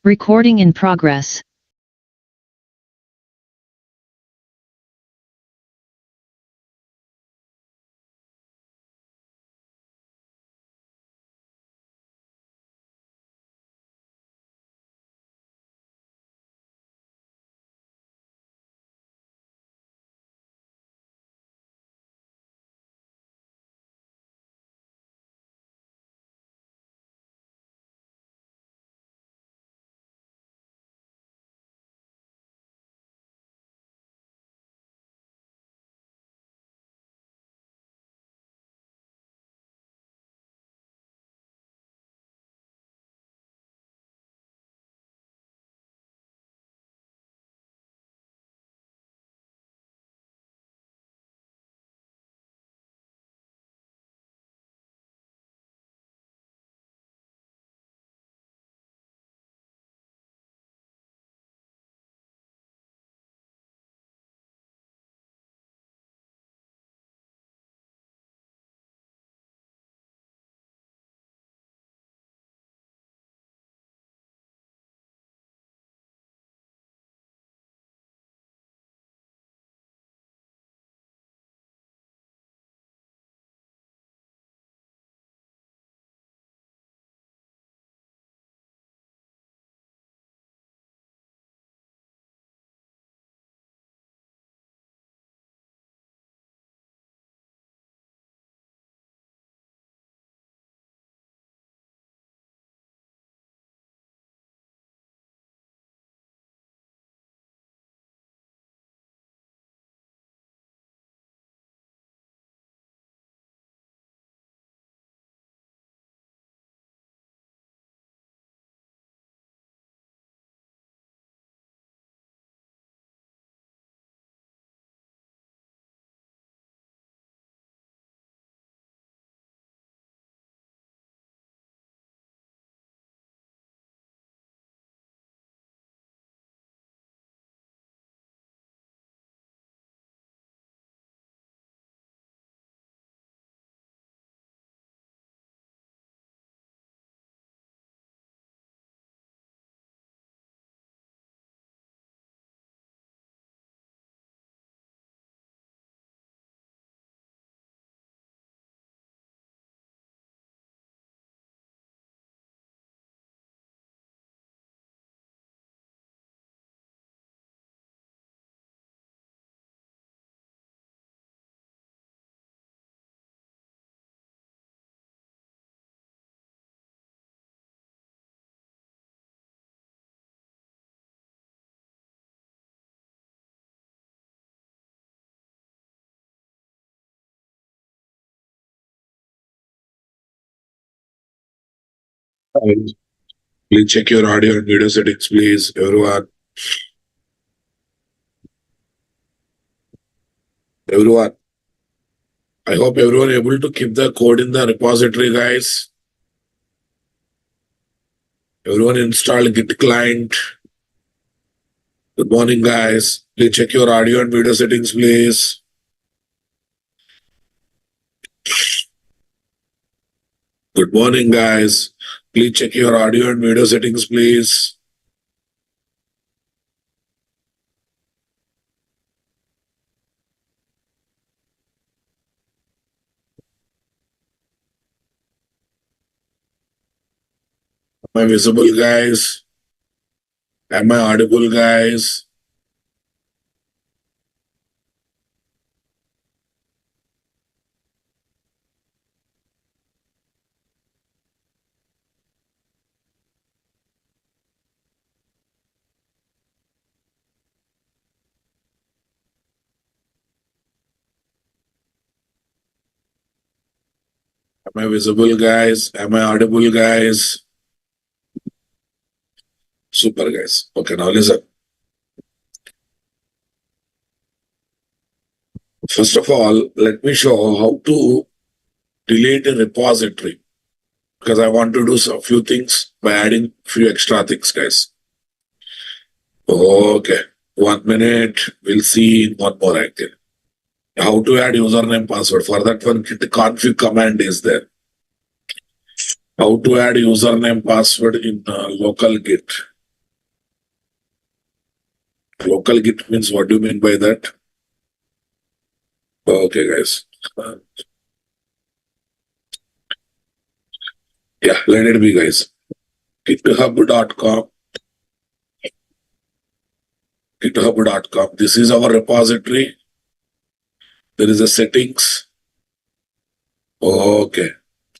Recording in progress. Please check your audio and video settings, please, everyone. Everyone. I hope everyone able to keep the code in the repository, guys. Everyone install Git client. Good morning, guys. Please check your audio and video settings, please. Good morning, guys. Please check your audio and video settings, please. Am I visible, guys? Am I audible, guys? Am I visible, guys? Am I audible, guys? Super, guys. Okay, now listen. First of all, let me show how to delete a repository, because I want to do a few things by adding few extra things, guys. Okay, 1 minute. We'll see in one more active. How to add username password. For that one, the config command is there. How to add username password in local Git. Local Git means what do you mean by that? Okay, guys. Yeah, let it be, guys. GitHub.com. GitHub.com. This is our repository. There is a settings. Okay.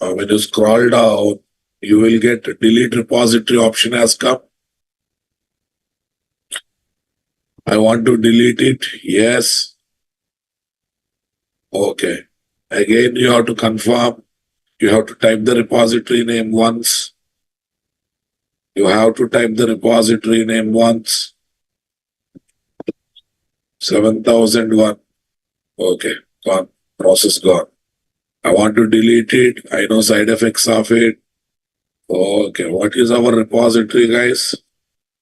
When you scroll down, you will get delete repository option has come. I want to delete it. Yes. Okay. Again, you have to confirm. You have to type the repository name once. You have to type the repository name once. 7001. Okay. Gone. Process gone. I want to delete it. I know side effects of it. Okay. What is our repository, guys?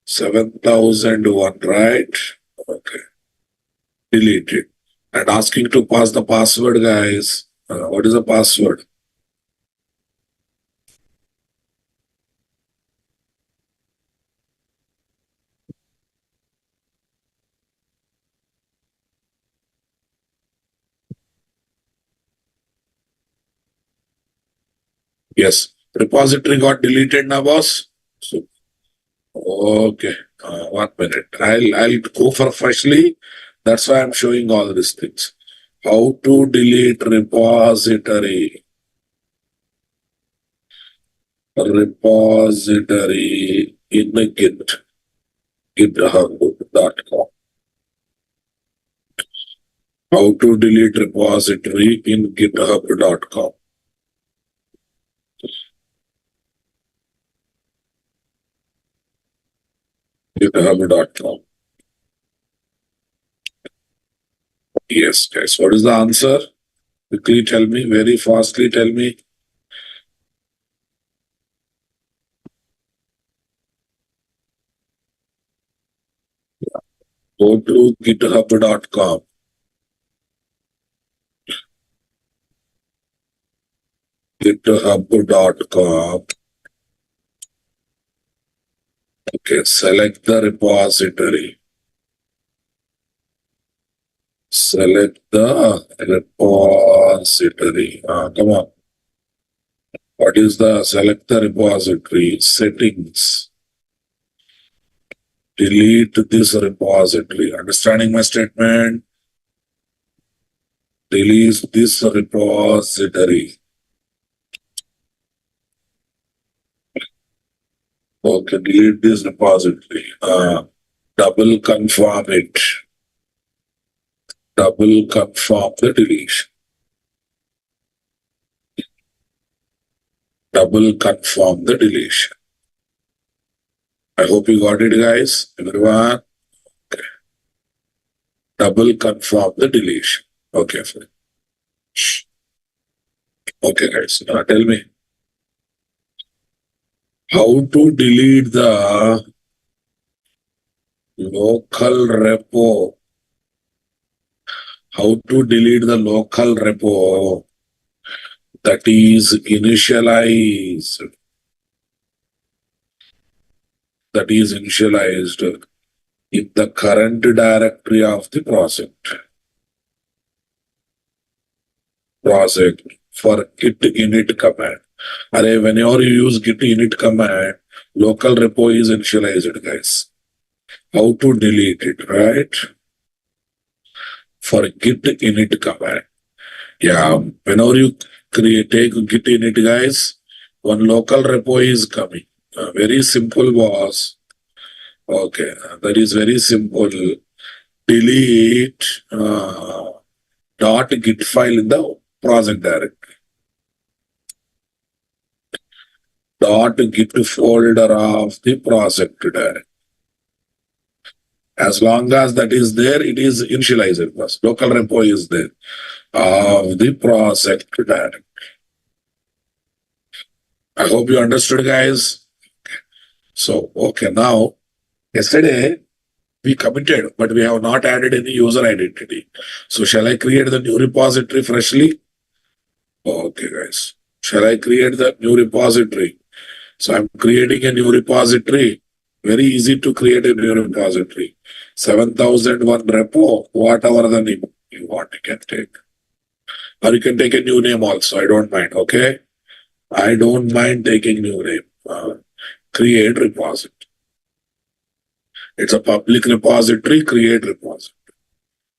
7001, right? Okay. Delete it. And asking to pass the password, guys. What is the password? Yes. Repository got deleted now, boss. So, okay. 1 minute. I'll go for freshly. That's why I'm showing all these things. How to delete repository. Repository in Git. GitHub.com. How to delete repository in GitHub.com. GitHub.com. Yes, guys. What is the answer? Quickly tell me, very fastly tell me. Go to github.com. github.com. Okay, select the repository. Select the repository. Come on. What is the select the repository? Settings. Delete this repository. Understanding my statement? Delete this repository. Okay, delete this repository. Double confirm it. Double confirm the deletion. Double confirm the deletion. I hope you got it, guys. Everyone. Okay. Double confirm the deletion. Okay, fine. Okay, guys. Now tell me how to delete the local repo. How to delete the local repo that is initialized. That is initialized in the current directory of the project. Project for git init command. Whenever you use git init command, local repo is initialized, guys. How to delete it, right? For git init command. Yeah, whenever you take git init, guys, one local repo is coming. Very simple, boss. Okay, that is very simple. Delete .git file in the project directory. .git folder of the project directory. As long as that is there, it is initialized. Local repo is there of the project directory. I hope you understood, guys. So, okay, now, yesterday we committed, but we have not added any user identity. So, shall I create the new repository freshly? Okay, guys. Shall I create the new repository? So, I'm creating a new repository. Very easy to create a new repository. 7001 repo, whatever the name you want, you can take. Or you can take a new name also. I don't mind. Okay. I don't mind taking new name. Create repository. It's a public repository. Create repository.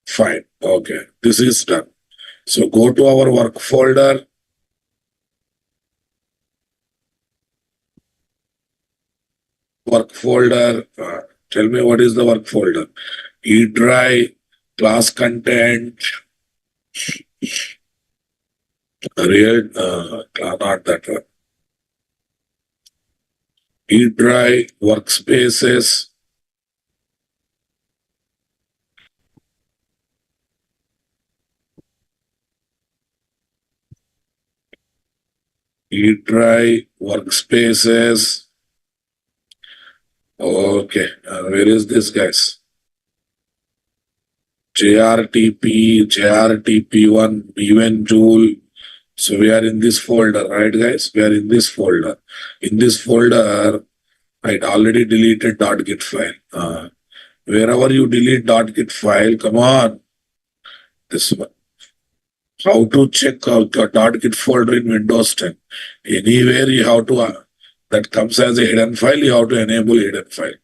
Fine. Okay. This is done. So go to our work folder. Work folder. Tell me what is the work folder. E-dry, class content, real, not that one. E-dry, workspaces. E-dry, workspaces. Okay, where is this, guys? JRTP1, even Joule. So we are in this folder, right, guys? We are in this folder. In this folder, I already deleted .git file. Wherever you delete .git file, come on, this one. How to check out the .git folder in Windows 10? Anywhere you have to, that comes as a hidden file, you have to enable hidden file.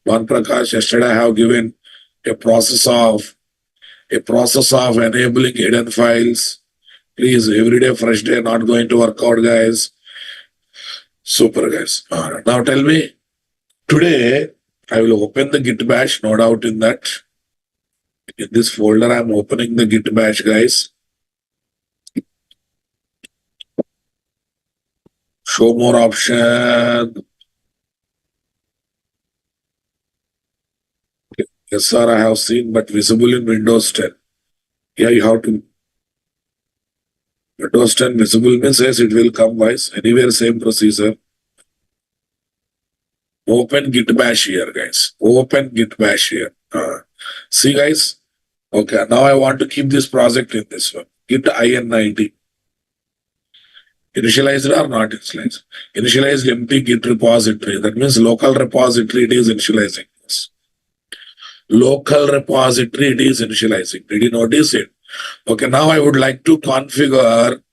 One Prakash, yesterday I have given a process of enabling hidden files. Please, every day, fresh day, not going to work out, guys. Super, guys. Now tell me, today I will open the Git bash, no doubt in that. In this folder, I'm opening the Git bash, guys. Show more option. Yes, sir, I have seen, but visible in Windows 10. Yeah, you have to. Windows 10 visible means yes, it will come wise. Anywhere, same procedure. Open Git bash here, guys. Open Git bash here. See, guys. Okay, now I want to keep this project in this one. Git IN90. Initialized or not initialized? Initialized empty Git repository. That means local repository, it is initializing this. Local repository, it is initializing. Did you notice it? Okay, now I would like to configure.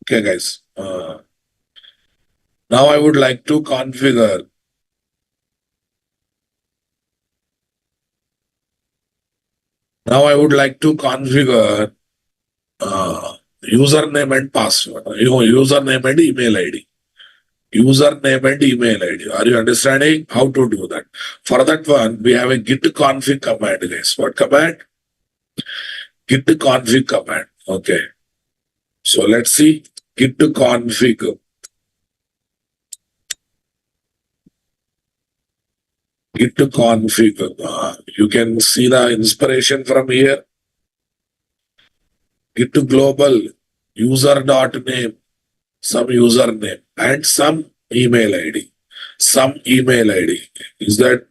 Okay, guys. Now I would like to configure. Now I would like to configure username and password. Username and email ID. Username and email ID. Are you understanding how to do that? For that one, we have a git config command, guys. What command? Git config command. Okay. So let's see. Git config. Git config. You can see the inspiration from here. Git global user.name, some username and some email ID. Some email ID. Is that,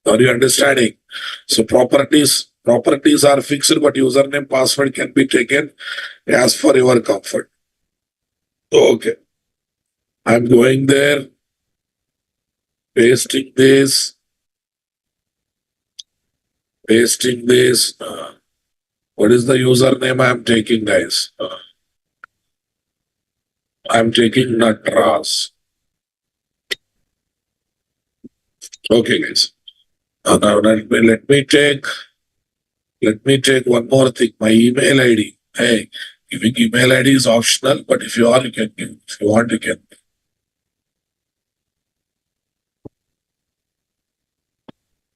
are you understanding? So properties are fixed, but username password can be taken as for your comfort. Okay. I'm going there, pasting this. What is the username I'm taking, guys? I'm taking Natras. Okay, guys. Now let me take one more thing. My email ID. Hey, giving email ID is optional, but if you can give. If you want, you can.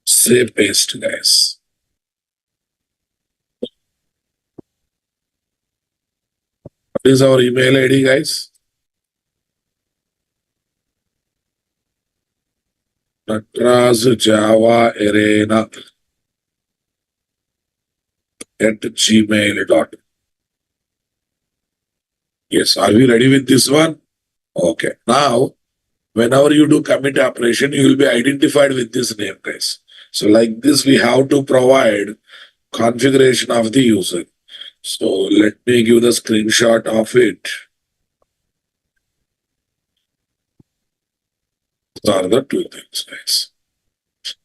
Say paste, guys. What is our email ID, guys? Natras Java Arena at gmail.com. Yes, are we ready with this one? Okay. Now, whenever you do commit operation, you will be identified with this name, guys. So like this, we have to provide configuration of the user. So let me give the screenshot of it. These are the two things, guys.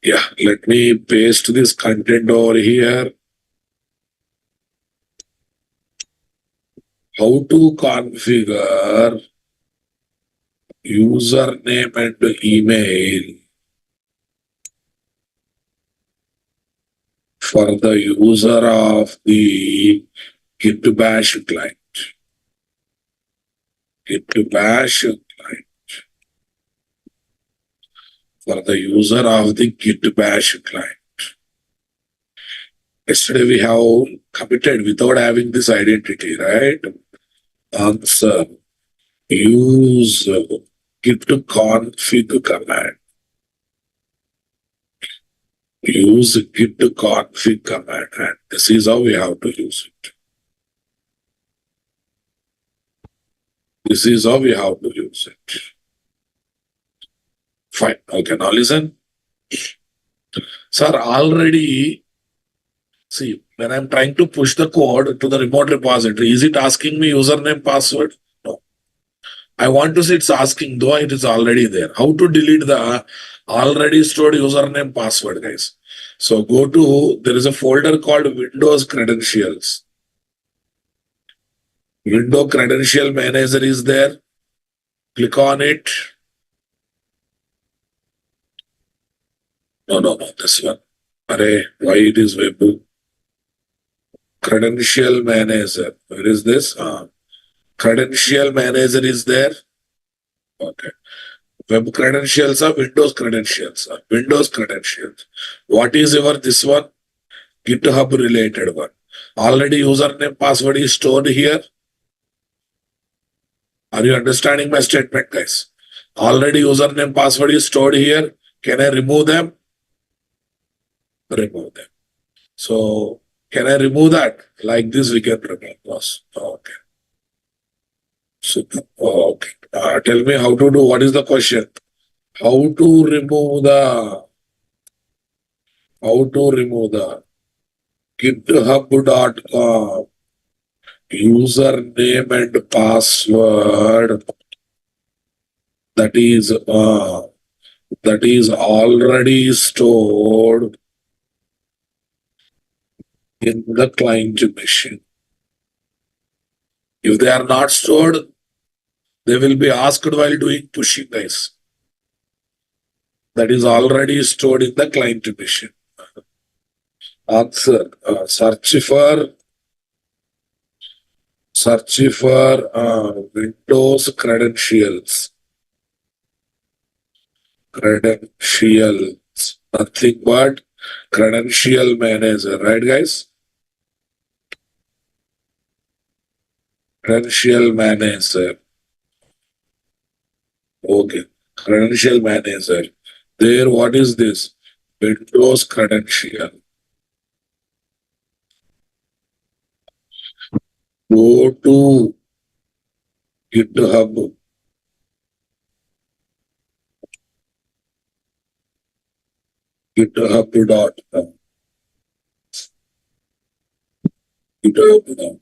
Yeah, let me paste this content over here. How to configure username and email for the user of the Git Bash client. Git Bash client for the user of the Git Bash client. Yesterday we have committed without having this identity, right? Answer. Use git config command. Use git config command, and this is how we have to use it. This is how we have to use it. Fine. Okay, now listen. Sir, already, see, when I'm trying to push the code to the remote repository, is it asking me username, password? No. I want to see it's asking, though it is already there. How to delete the already stored username, password, guys? So go to, there is a folder called Windows Credentials. Window Credential Manager is there. Click on it. No, this one. Array, why it is web? Credential Manager. Where is this? Credential Manager is there. Okay. Web credentials are Windows credentials. Windows credentials. What is your this one? GitHub related one. Already username password is stored here. Are you understanding my statement, guys? Already username password is stored here. Can I remove them? Remove them. So can I remove that? Like this we can remove those. Okay. Super. Okay. Tell me how to do. What is the question? How to remove the github.com username and password that is already stored in the client machine. If they are not stored, they will be asked while doing pushing, guys. That is already stored in the client machine. Answer. Search for Windows credentials. Credentials. Nothing but credential manager, right, guys? Credential manager. Okay. Credential manager. There, what is this? Windows credential. Go to GitHub. GitHub.com. GitHub.com.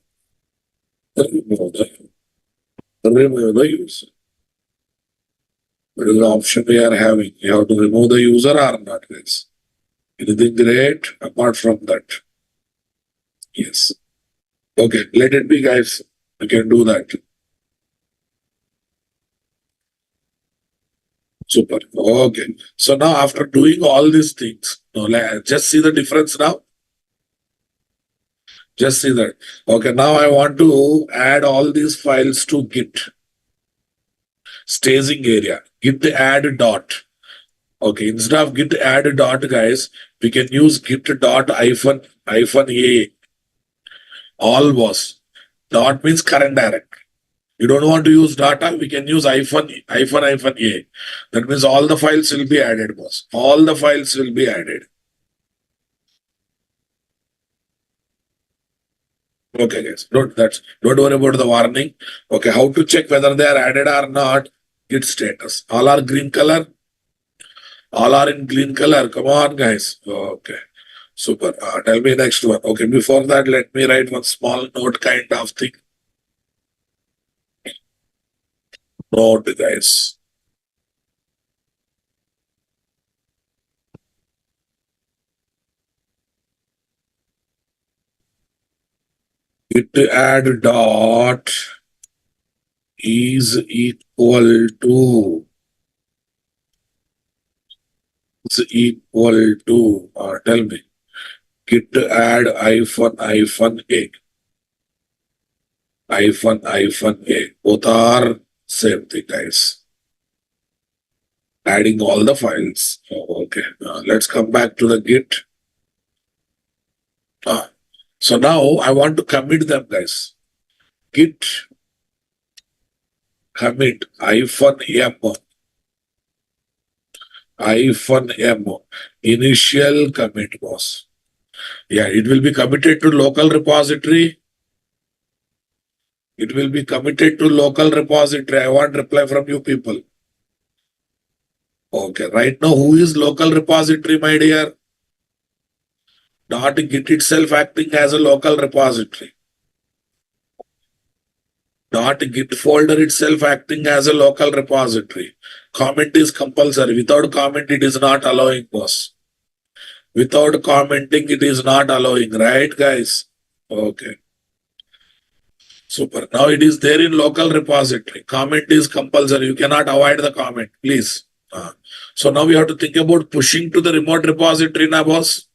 Remove the user. What is the option we are having? You have to remove the user or not, guys? Anything great apart from that? Yes. Okay, let it be, guys. You can do that. Super. Okay. So now after doing all these things, just see the difference now. Just see that. Okay, now I want to add all these files to Git. Staging area. Git add dot. Okay, instead of git add dot, guys, we can use git dot hyphen a. All was. Dot means current directory. You don't want to use data, we can use hyphen a. That means all the files will be added, boss. All the files will be added. Okay, guys. Don't worry about the warning. Okay, how to check whether they are added or not? Git status. All are green color. All are in green color. Come on, guys. Okay. Super. Tell me next one. Okay, before that, let me write one small note kind of thing. Note, guys. git add dot is equal to tell me, git add -a, both are same thing, guys. Adding all the files. Okay, let's come back to the git. So now I want to commit them, guys. Git commit -m initial commit was. Yeah, it will be committed to local repository. It will be committed to local repository. I want reply from you people. Okay, right now, who is local repository, my dear? Not Git itself acting as a local repository. Not Git folder itself acting as a local repository. Comment is compulsory. Without comment, it is not allowing, boss. Without commenting, it is not allowing, right, guys? Okay. Super. Now it is there in local repository. Comment is compulsory. You cannot avoid the comment, please. So now we have to think about pushing to the remote repository now, boss.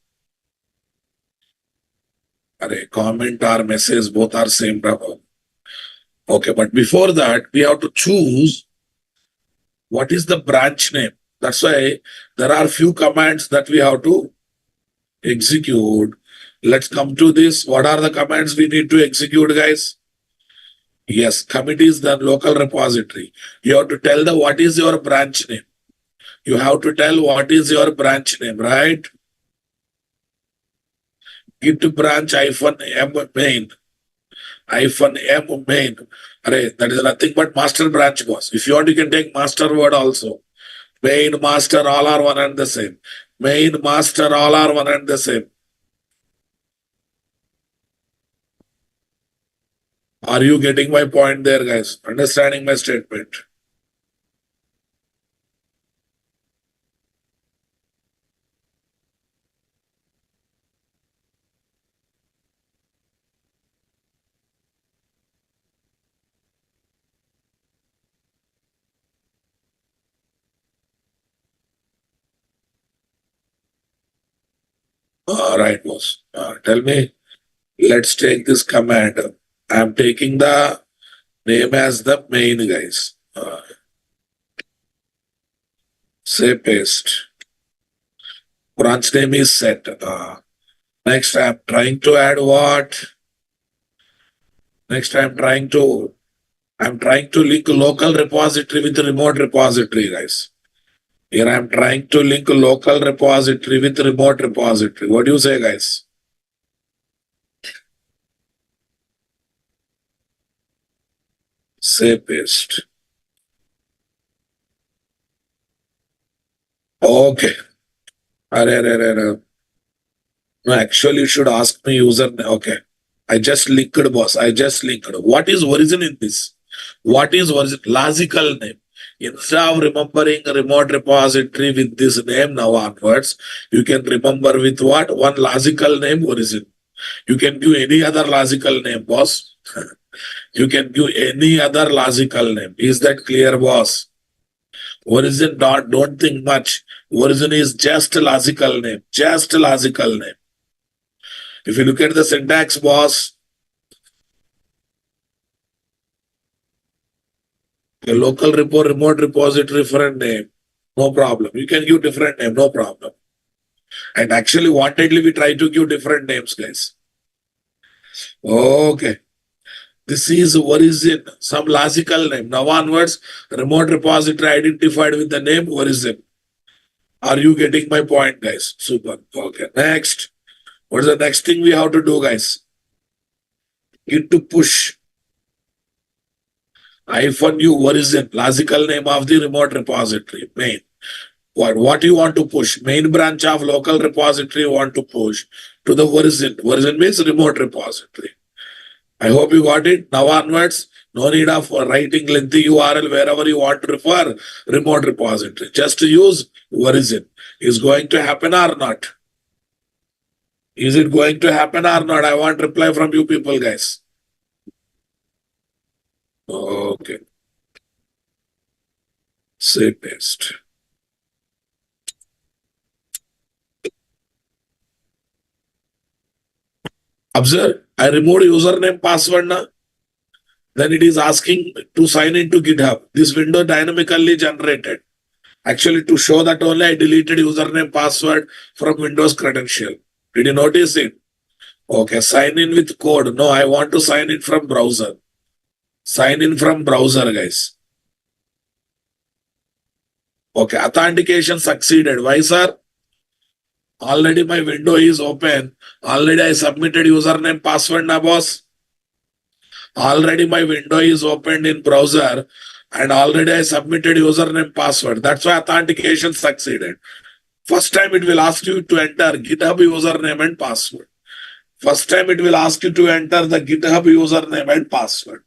Comment or message, both are same problem. Okay, but before that, we have to choose what is the branch name. That's why there are few commands that we have to execute. Let's come to this. What are the commands we need to execute, guys? Yes, commit is the local repository. You have to tell the what is your branch name. You have to tell what is your branch name, right? Git branch -m main. -m main. That is nothing but master branch, boss. If you want, you can take master word also. Main, master, all are one and the same. Main, master, all are one and the same. Are you getting my point there, guys? Understanding my statement? All right, boss. Tell me, let's take this command. I'm taking the name as the main, guys. Say paste. Branch name is set. Next, I'm trying to add what? Next, I'm trying to link local repository with remote repository, guys. Here I'm trying to link local repository with remote repository. What do you say, guys? Say paste. Okay. No, actually, you should ask me user. Okay. I just linked, boss. I just linked. What is origin in this? What is origin? Logical name. Instead of remembering a remote repository with this name now onwards, you can remember with what? One logical name origin. You can give any other logical name, boss. You can give any other logical name. Is that clear, boss? Origin, don't think much. Origin is just a logical name. Just a logical name. If you look at the syntax, boss, a local remote repository different name, no problem. You can give different name, no problem. And actually, wantedly, we try to give different names, guys. Okay. This is origin, some logical name. Now onwards, remote repository identified with the name origin. Are you getting my point, guys? Super. Okay. Next. What is the next thing we have to do, guys? Git to push -u origin, logical name of the remote repository, main. What you want to push? Main branch of local repository you want to push to the origin. Origin means remote repository. I hope you got it. Now onwards, no need of writing lengthy URL wherever you want to refer remote repository. Just use origin. Is going to happen or not? Is it going to happen or not? I want reply from you people, guys. Okay. Say paste. Observe, I removed username password now. Then it is asking to sign into GitHub. This window dynamically generated. Actually, to show that only I deleted username password from Windows credential. Did you notice it? Okay, sign in with code. No, I want to sign in from browser. Sign in from browser, guys. Okay, authentication succeeded. Why, sir? Already my window is open. Already I submitted username password now, boss. Already my window is opened in browser and already I submitted username password. That's why authentication succeeded. First time it will ask you to enter GitHub username and password. First time it will ask you to enter the GitHub username and password.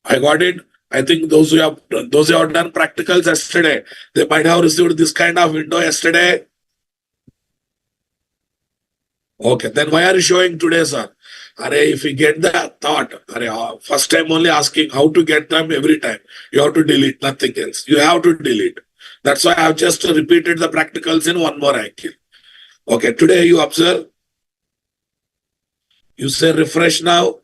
I got it. I think those who have done practicals yesterday, they might have received this kind of window yesterday. Okay, then why are you showing today, sir? If you get the thought, first time only asking how to get them every time. You have to delete, nothing else. You have to delete. That's why I have just repeated the practicals in one more angle. Okay, today you observe. You say refresh now.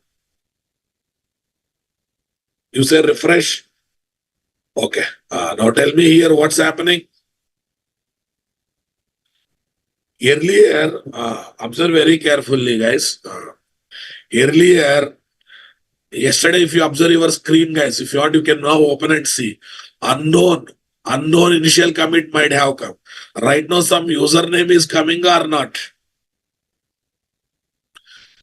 You say refresh. Okay, now tell me here what's happening. Earlier, observe very carefully, guys. Earlier, yesterday, if you observe your screen, guys, if you want, you can now open and see. Unknown initial commit might have come. Right now, some username is coming or not.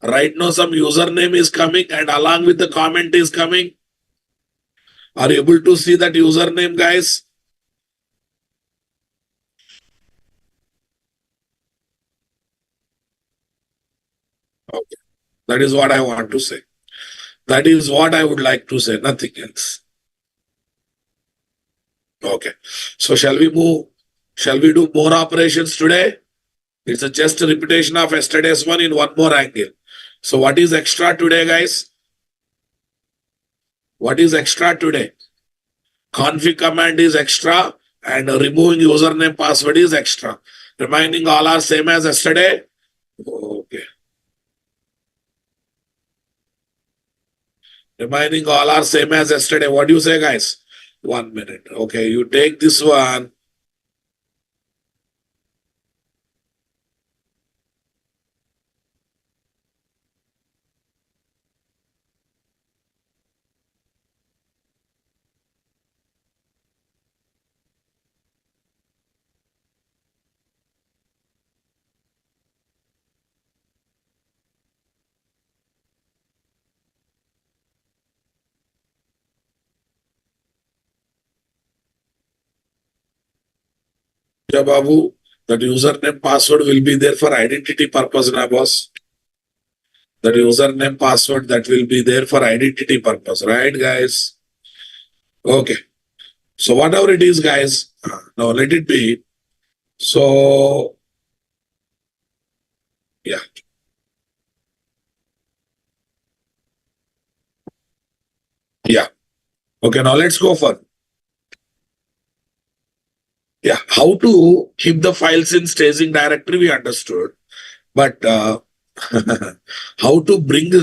Right now, some username is coming and along with the comment is coming. Are you able to see that username, guys? Okay. That is what I want to say. That is what I would like to say, nothing else. Okay. So shall we move? Shall we do more operations today? It's just a repetition of yesterday's one in one more angle. So what is extra today, guys? What is extra today? Config command is extra and removing username password is extra. Remaining all are same as yesterday. Okay. Remaining all are same as yesterday. What do you say, guys? 1 minute. Okay, you take this one. Yeah, Babu, that username password will be there for identity purpose, na boss. That username password that will be there for identity purpose, right, guys? Okay. So whatever it is, guys, now let it be. So, yeah. Yeah. Okay, now let's go for. Yeah, how to keep the files in staging directory, we understood. But how to bring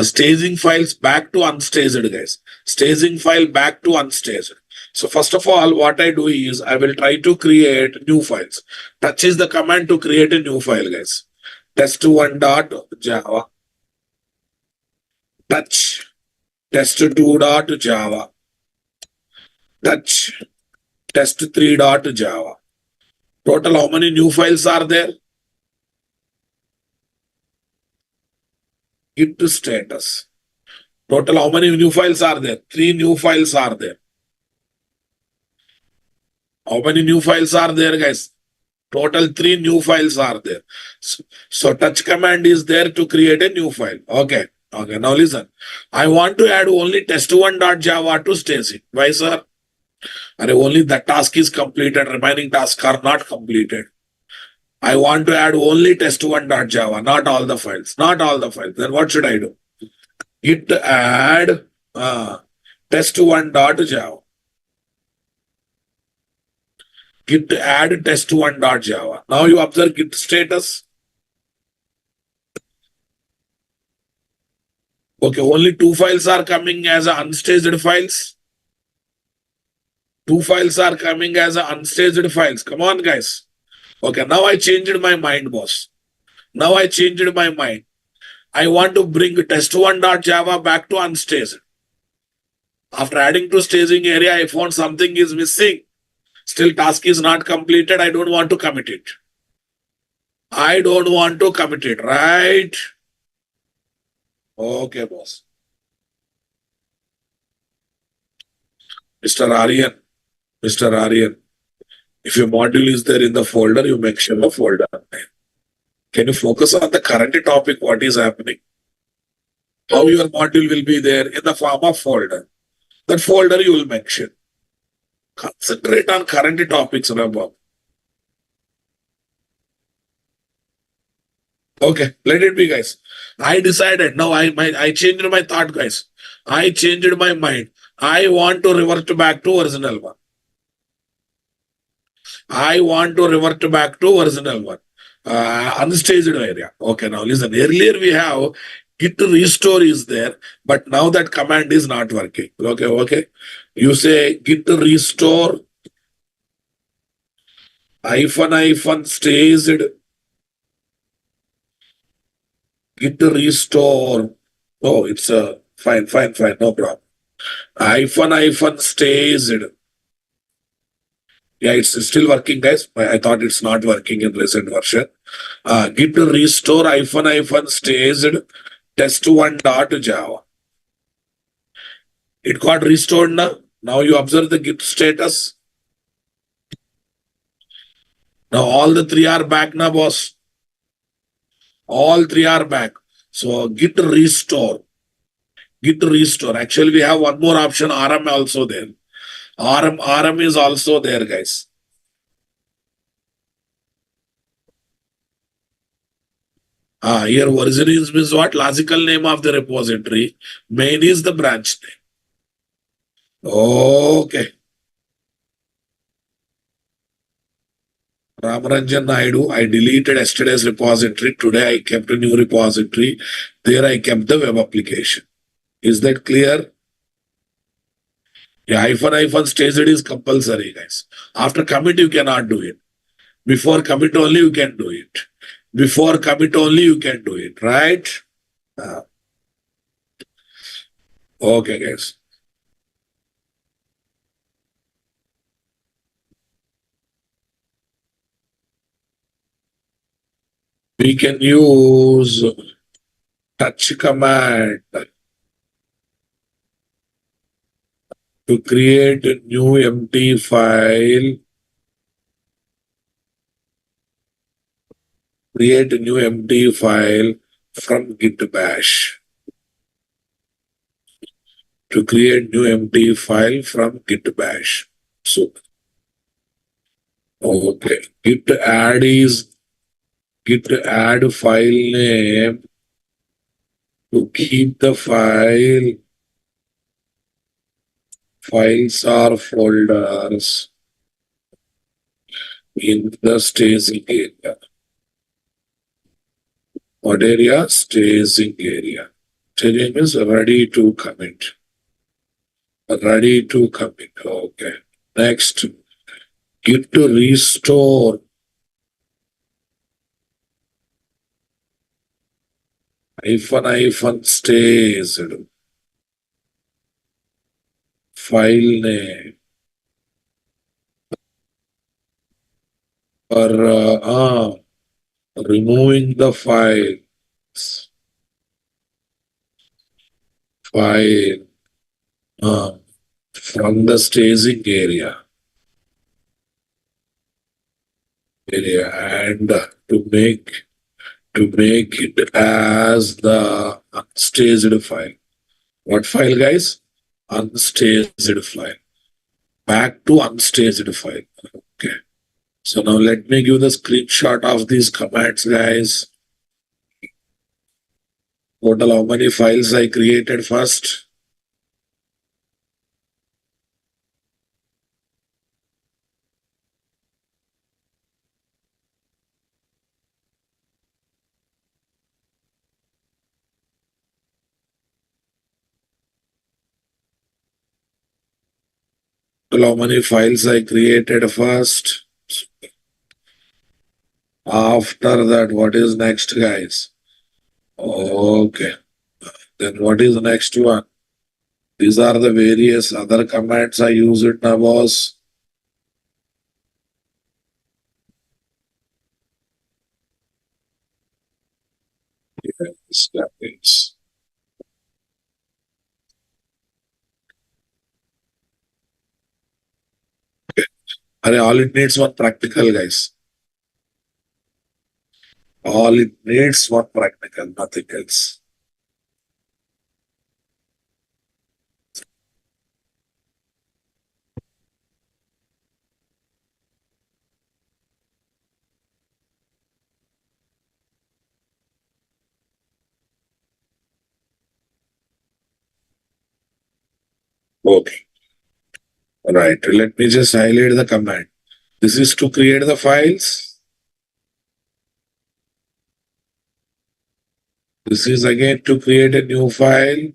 staging files back to unstaged, guys. Staging file back to unstaged. So first of all, what I do is I will try to create new files. Touch is the command to create a new file, guys. Test1.java. Touch test2.java. Touch test3.java. Total, how many new files are there? Git status. Total, how many new files are there? 3 new files are there. How many new files are there, guys? Total 3 new files are there. So touch command is there to create a new file. Okay. Okay. Now listen. I want to add only test1.java to staging. Why, sir? Only that task is completed. Remaining tasks are not completed. I want to add only test1.java, not all the files. Not all the files. Then what should I do? git add test1.java. Git add test1.java. Now you observe git status. Okay, only 2 files are coming as unstaged files. 2 files are coming as unstaged files. Come on, guys. Okay, now I changed my mind, boss. Now I changed my mind. I want to bring test1.java back to unstaged. After adding to staging area, I found something is missing. Still task is not completed. I don't want to commit it. I don't want to commit it, right? Okay, boss. Mr. Aryan, Mr. Aryan, if your module is there in the folder, you make sure the folder. Can you focus on the current topic, what is happening? How your module will be there in the form of folder. That folder you will mention. Concentrate on current topics, Rabab. Okay, let it be, guys. I decided, now I changed my thought, guys. I changed my mind. I want to revert back to original one. I want to revert back to original one. Unstaged area. Okay, now listen. Earlier we have git restore is there, but now that command is not working. Okay. You say git restore -- staged git restore. Oh, it's a fine, no problem. -- staged. Yeah, it's still working, guys. I thought it's not working in recent version. Git restore -- staged test1.java. It got restored now. Now you observe the git status. Now all the three are back now, boss. All three are back. So git restore. Git restore. Actually, we have one more option, RM also there. RM is also there, guys. Here origin is means what? Logical name of the repository. Main is the branch name. Okay. Ramaranjan Naidu, I deleted yesterday's repository. Today I kept a new repository. There I kept the web application. Is that clear? Yeah, -- staged is compulsory, guys. After commit, you cannot do it. Before commit only, you can do it. Before commit only, you can do it, right? Okay, guys. We can use touch command to create a new empty file. Create a new empty file from git bash. To create new empty file from git bash. So, okay, git add file name to keep the files or folders in the staging area. What area? Staging area. Staging is ready to commit. Ready to commit. Okay. Next, git to restore -- staged file name for removing the file from the staging area and to make it as the unstaged file. What file, guys? Unstaged file. Back to unstaged file. Okay. So now let me give the screenshot of these commands, guys. Total how many files I created first? Total how many files I created first? After that, what is next, guys? Okay. Then what is the next one? These are the various other commands I use it now, boss. Yes, that is. All it needs one practical, guys. All it needs one practical, nothing else. Okay. Right. Let me just highlight the command. This is to create the files. This is again to create a new file.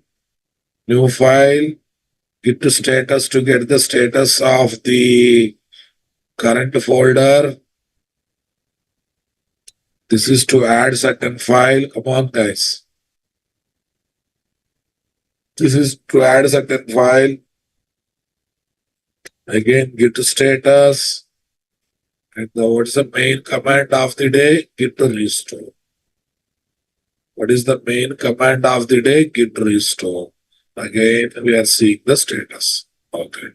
New file. Get to status to get the status of the current folder. This is to add certain file. Come on, guys. This is to add certain file. Again, get to status. And what's the main command of the day? Git restore. What is the main command of the day? Git restore. Again, we are seeing the status. Okay.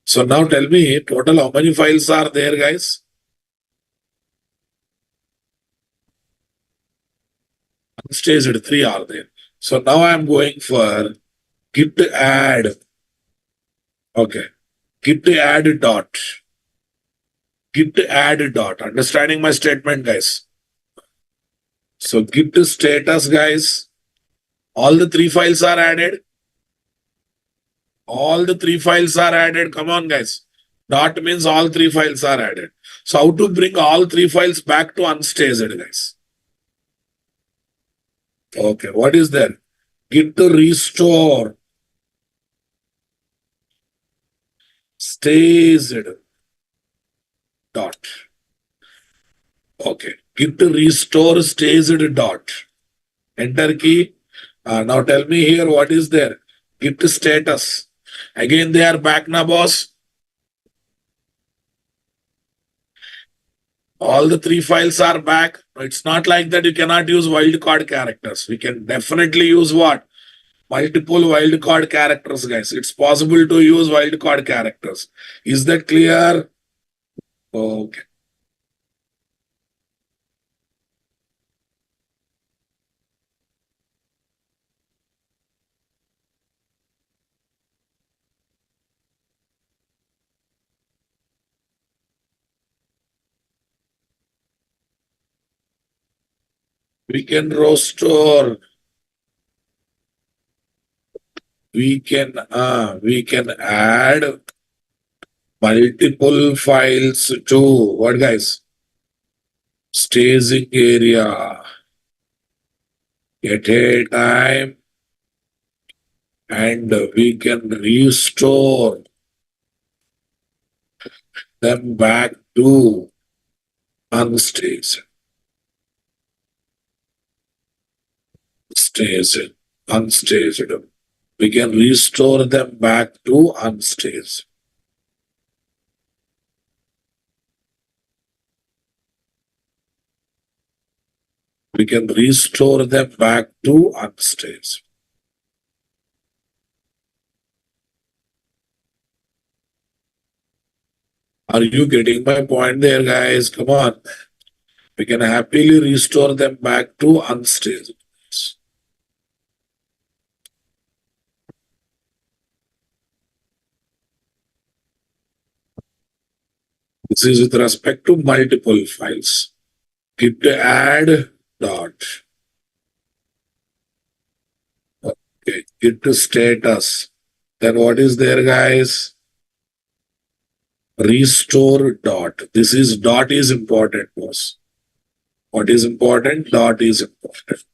So now tell me, total how many files are there, guys? Unstaged 3 are there. So now I am going for git add. Okay. Git add dot. Git add dot. Understanding my statement, guys? So git status, guys. All the 3 files are added. All the 3 files are added. Come on, guys. Dot means all 3 files are added. So how to bring all 3 files back to unstaged, guys? Okay, what is there? Git restore staged dot. Okay, git restore staged dot. Enter key. Now tell me here what is there? Git status. Again, they are back now, boss. All the 3 files are back. It's not like that you cannot use wildcard characters. We can definitely use what? Multiple wildcard characters, guys. It's possible to use wildcard characters. Is that clear? Okay. We can restore. We can add multiple files to what, guys? Staging area at a time, and we can restore them back to unstaged. Unstaged. We can restore them back to unstaged. We can restore them back to unstaged. Are you getting my point there, guys? Come on. We can happily restore them back to unstaged. This is with respect to multiple files. Git add dot. git to status. Then what is there, guys? Restore dot. This is dot is important, boss. What is important? Dot is important.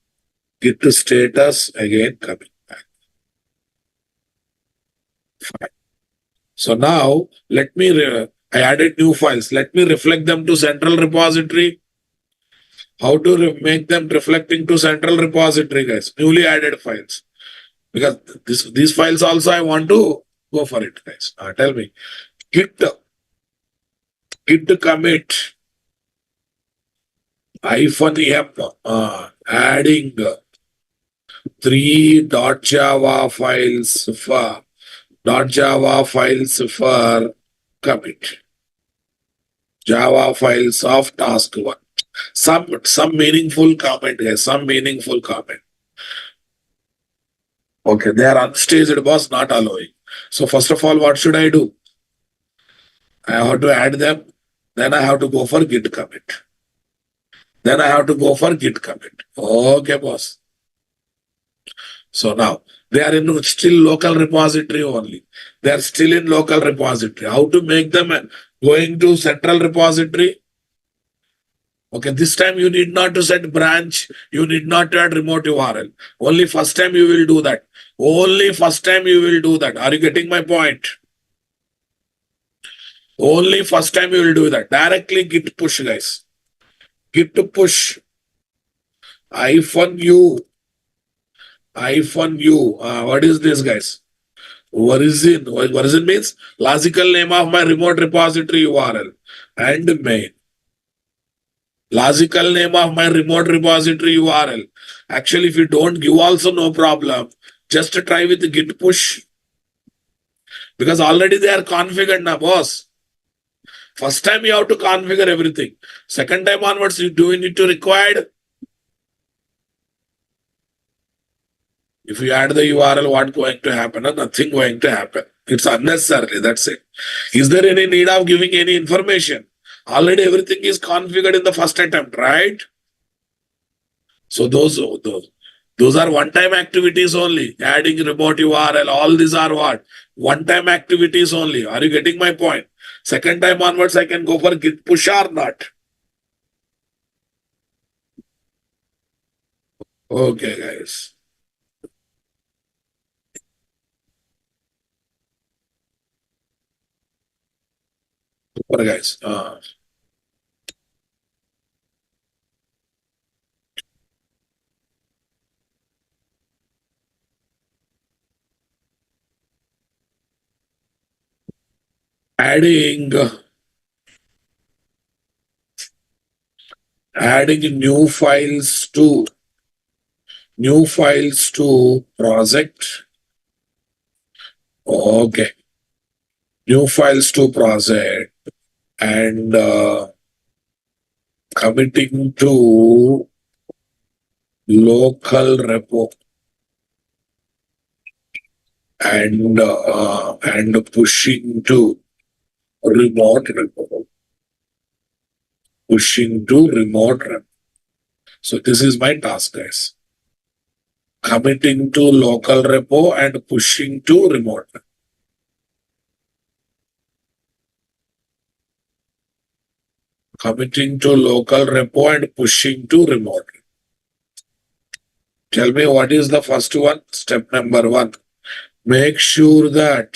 Git to status again coming back. Fine. So now let me, I added new files. Let me reflect them to central repository. How to make them reflecting to central repository, guys? Newly added files. Because these files also I want to go for it, guys. Tell me. Git commit -m adding 3.java files for commit. Java files of task 1. Some meaningful comment, guys. Some meaningful comment. Okay, they are unstaged, boss, not allowing. So first of all, what should I do? I have to add them. Then I have to go for git commit. Then I have to go for git commit. Okay, boss. So now they are in still local repository only. They are still in local repository. How to make them going to central repository? Okay, this time you need not to set branch. You need not to add remote URL. Only first time you will do that. Only first time you will do that. Are you getting my point? Only first time you will do that. Directly git push, guys. Git to push -u. What is this, guys? Origin. Origin means logical name of my remote repository URL and main. Logical name of my remote repository URL. Actually, if you don't give also, no problem. Just try with the git push. Because already they are configured now, boss. First time you have to configure everything. Second time onwards, you do need to required. If you add the URL, what going to happen? Nothing going to happen. It's unnecessary. That's it. Is there any need of giving any information? Already everything is configured in the first attempt, right? So those are one-time activities only. Adding remote URL, all these are what? One-time activities only. Are you getting my point? Second time onwards, I can go for git push or not. Okay, guys. Super, guys. Adding new files to project. Okay. New files to project and committing to local repo and pushing to remote repo. Pushing to remote repo. So this is my task, guys. Committing to local repo and pushing to remote repo. Committing to local repo and pushing to remote. Tell me what is the first one? Step number 1. Make sure that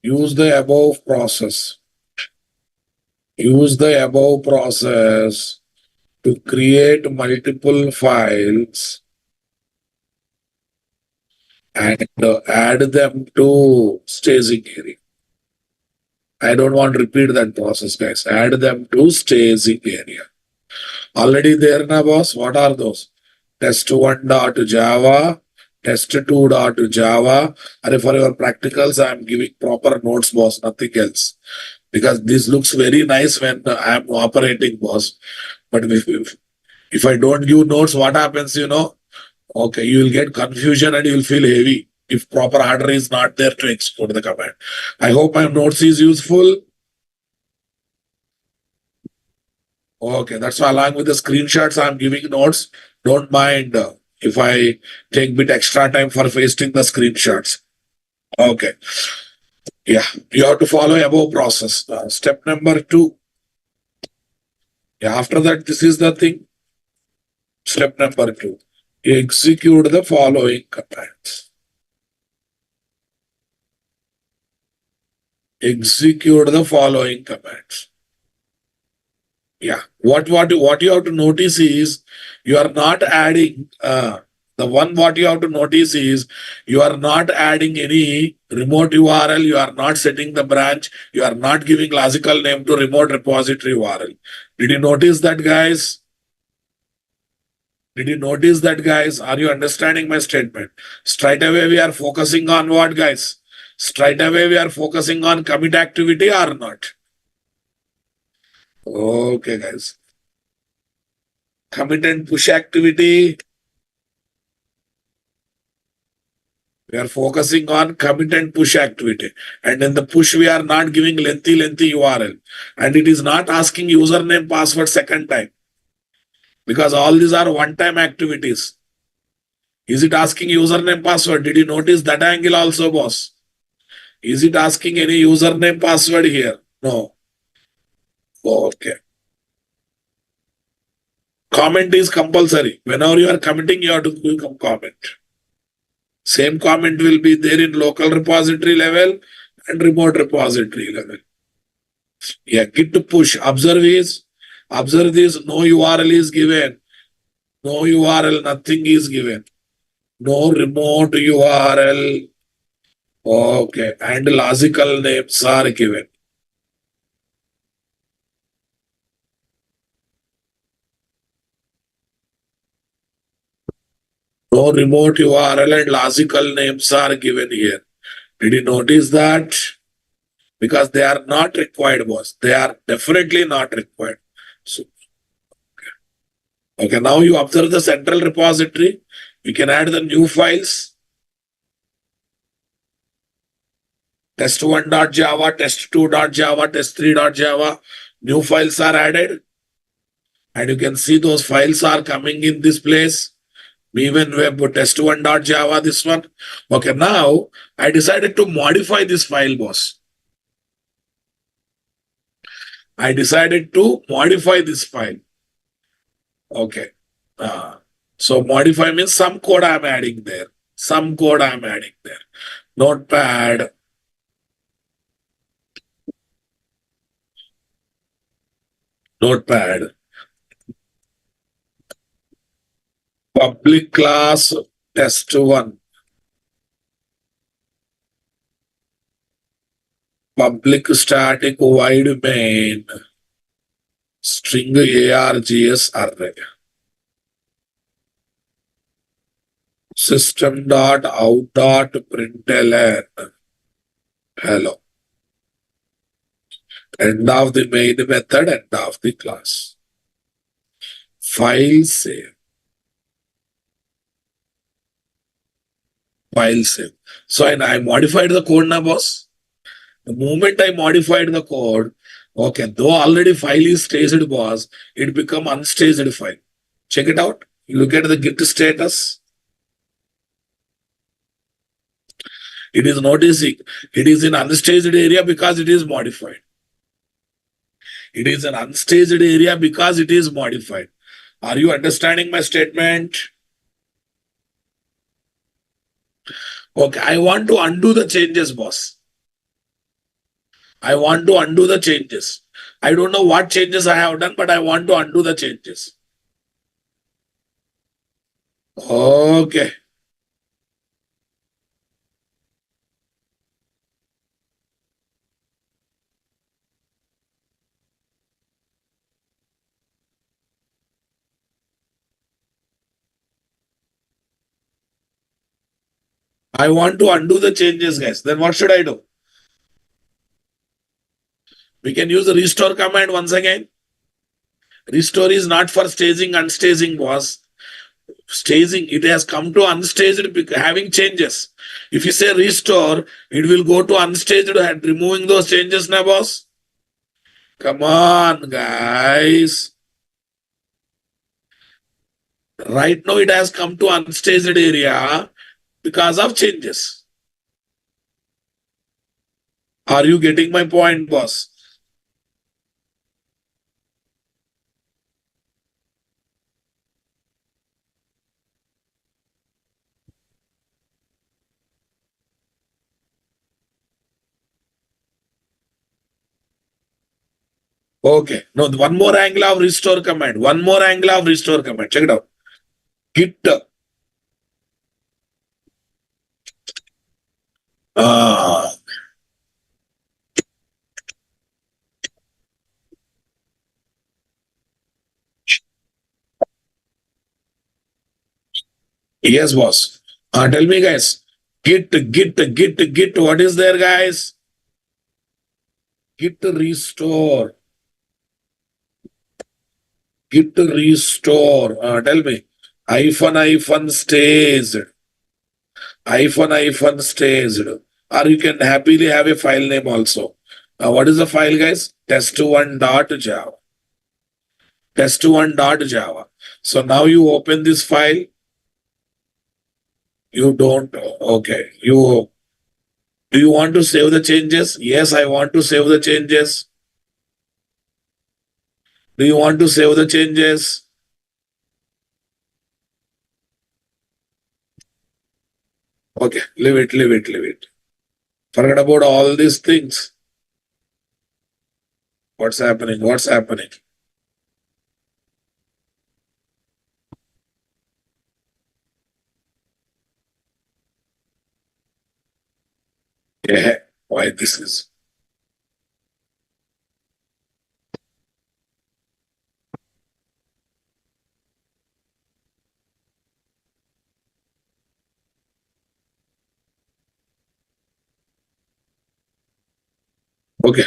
use the above process. Use the above process to create multiple files and add them to staging area. I don't want to repeat that process, guys. Add them to staging area. Already there now, boss. What are those? test1.java, test2.java. And for your practicals, I am giving proper notes, boss, nothing else. Because this looks very nice when I am operating, boss. But if I don't give notes, what happens, Okay, you will get confusion and you will feel heavy if proper order is not there to export the command. I hope my notes is useful. Okay, that's why along with the screenshots, I'm giving notes. Don't mind if I take bit extra time for pasting the screenshots. Okay. Yeah, you have to follow above process. Step number 2. Yeah, after that, this is the thing. Step number 2. Execute the following commands. Execute the following commands. Yeah. What you have to notice is you are not adding the one what you have to notice is you are not adding any remote URL, you are not setting the branch, you are not giving logical name to remote repository URL. Did you notice that, guys? Did you notice that, guys? Are you understanding my statement? Straight away we are focusing on what, guys? Straight away we are focusing on commit activity or not? Okay, guys. Commit and push activity. We are focusing on commit and push activity. And in the push, we are not giving lengthy URL. And it is not asking username, password second time. Because all these are one-time activities. Is it asking username, password? Did you notice that angle also, boss? Is it asking any username, password here? No. Okay. Comment is compulsory. Whenever you are committing, you have to click on comment. Same comment will be there in local repository level and remote repository level. Yeah, git to push. Observe this. No URL is given. No URL, nothing is given. No remote URL. Okay. And logical names are given. No remote URL and logical names are given here. Did you notice that? Because they are not required, boss. They are definitely not required. So, okay, now you observe the central repository. We can add the new files. Test1.java, test2.java, test3.java. New files are added. And you can see those files are coming in this place. Even web test1.java, this one. Okay, now I decided to modify this file, boss. I decided to modify this file. Okay. So modify means some code I'm adding there. Some code I'm adding there. Notepad. Notepad. Public class test1. Public static void main. String args array. System.out.println. Hello. End of the main method, end of the class. File save. File save. So I modified the code now, boss. The moment I modified the code, okay, though already file is staged, boss, it become unstaged file. Check it out. Look at the git status. It is noticing it is in unstaged area because it is modified. It is an unstaged area because it is modified. Are you understanding my statement? Okay, I want to undo the changes, boss. I want to undo the changes. I don't know what changes I have done, but I want to undo the changes. Okay. I want to undo the changes, guys. Then what should I do? We can use the restore command once again. Restore is not for staging, unstaging, boss. Staging, it has come to unstaged having changes. If you say restore, it will go to unstaged and removing those changes now, boss. Come on, guys. Right now it has come to unstaged area because of changes. Are you getting my point, boss? Okay. No, one more angle of restore command. One more angle of restore command. Check it out. Git. Uh, yes, boss. Tell me, guys. Git. What is there, guys? Git restore. Git restore. Tell me. Hyphen staged. Hyphen staged. Or you can happily have a file name also. What is the file, guys? Test1.java. Test1.java. So now you open this file. You don't. Okay. Do you want to save the changes? Yes, I want to save the changes. Do you want to save the changes? Okay, leave it. Forget about all these things. What's happening? What's happening? Yeah, why this is? Okay,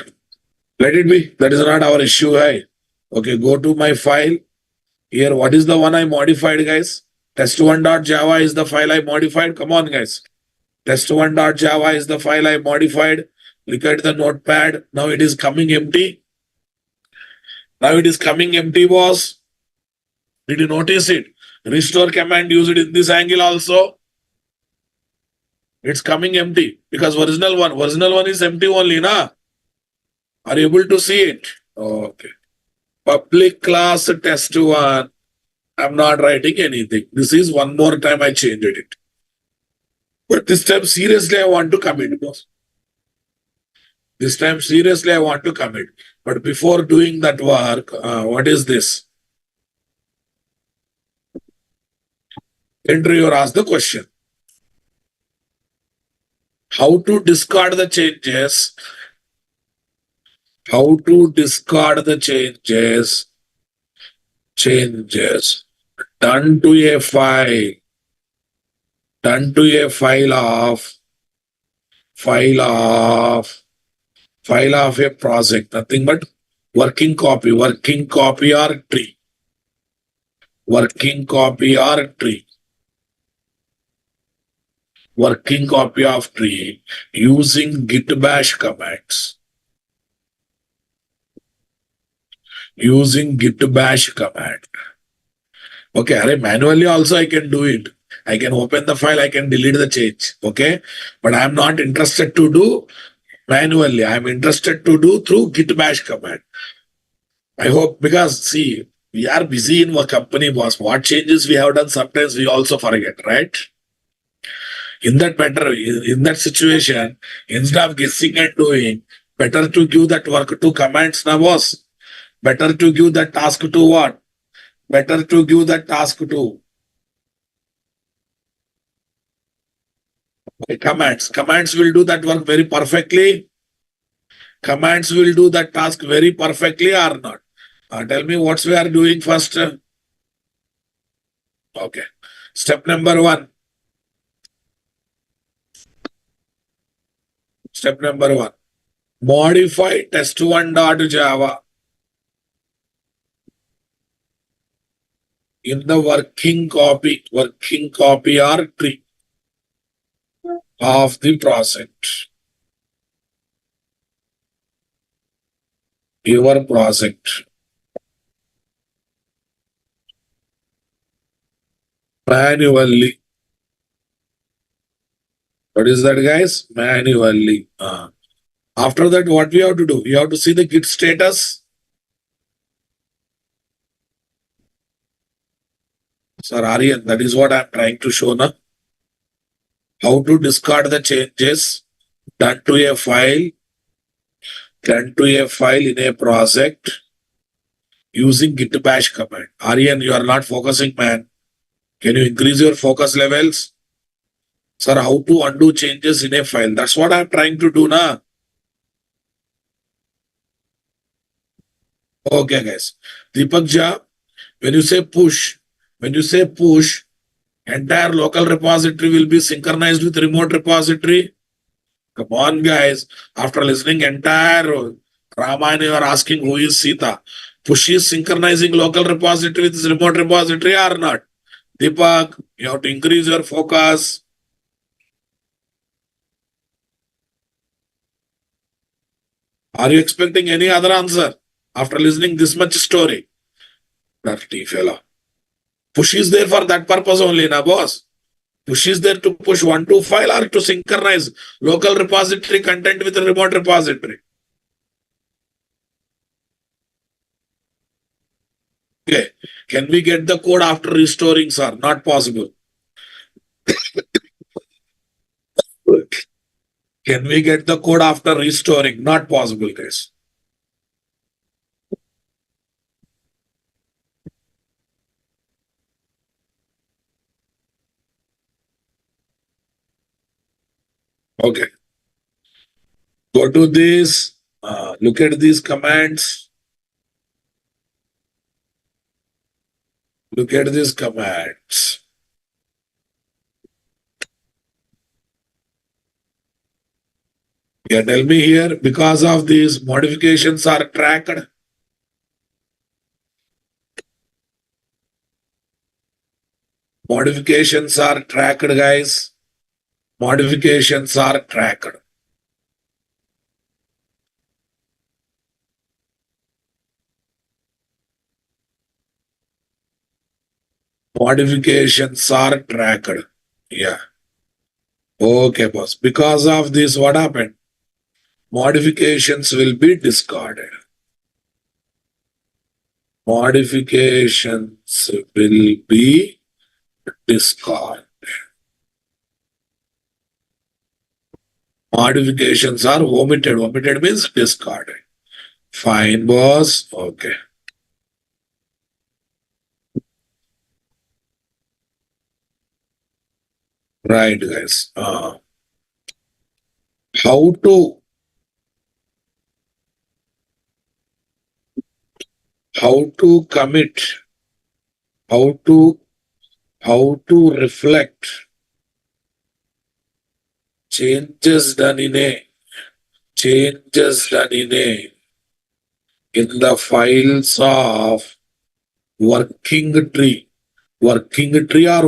let it be. That is not our issue. Hey. Okay, go to my file. Here, what is the one I modified, guys? Test1.java is the file I modified. Come on, guys. Test1.java is the file I modified. Look at the notepad. Now it is coming empty. Now it is coming empty, boss. Did you notice it? Restore command used in this angle also. It's coming empty because original one is empty only, na? Are you able to see it? Okay. Public class test one. I'm not writing anything. This is one more time I changed it. But this time seriously I want to commit, boss. This time seriously I want to commit. But before doing that work, what is this? Enter or ask the question. How to discard the changes? How to discard the changes? Changes done to a file. Done to a file of file of a project. Nothing but working copy or tree. Working copy or tree. Working copy of tree using git bash commands. Using git bash command. Okay, manually also I can do it. I can open the file, I can delete the change. Okay, but I'm not interested to do manually. I'm interested to do through git bash command. I hope because see, we are busy in our company, boss. What changes we have done, sometimes we also forget, right? In that matter, in that situation, instead of guessing and doing, better to give that work to commands now, boss. Better to give that task to what? Better to give that task to commands. Commands will do that work very perfectly. Commands will do that task very perfectly or not. Tell me what we are doing first. Okay. Step number one. Step number one. Modify test1.java in the working copy or tree of the project. Your project. Manually. What is that, guys? Manually. After that, what we have to do? We have to see the git status. Sir Aryan, that is what I'm trying to show now. How to discard the changes done to a file, in a project using git bash command. Aryan, you are not focusing, man. Can you increase your focus levels? Sir, how to undo changes in a file? That's what I'm trying to do now. Okay, guys. Deepak Jha, when you say push, entire local repository will be synchronized with remote repository. Come on, guys. After listening entire Ramayana, you are asking who is Sita. Push is synchronizing local repository with remote repository or not? Deepak, you have to increase your focus. Are you expecting any other answer after listening this much story? Dirty fella. Push is there for that purpose only, na boss. Push is there to push one to file or to synchronize local repository content with the remote repository. Okay. Can we get the code after restoring, sir? Not possible. Can we get the code after restoring? Not possible, guys. Okay. Go to this. Look at these commands. Look at these commands. Yeah, tell me here, because of these modifications are tracked. Modifications are tracked, guys. Modifications are tracked. Modifications are tracked. Yeah. Okay, boss. Because of this, what happened? Modifications will be discarded. Modifications will be discarded. Modifications are omitted. Omitted means discarded. Fine, boss. Okay. Right, guys. How to commit, how to reflect changes done in the files of working tree or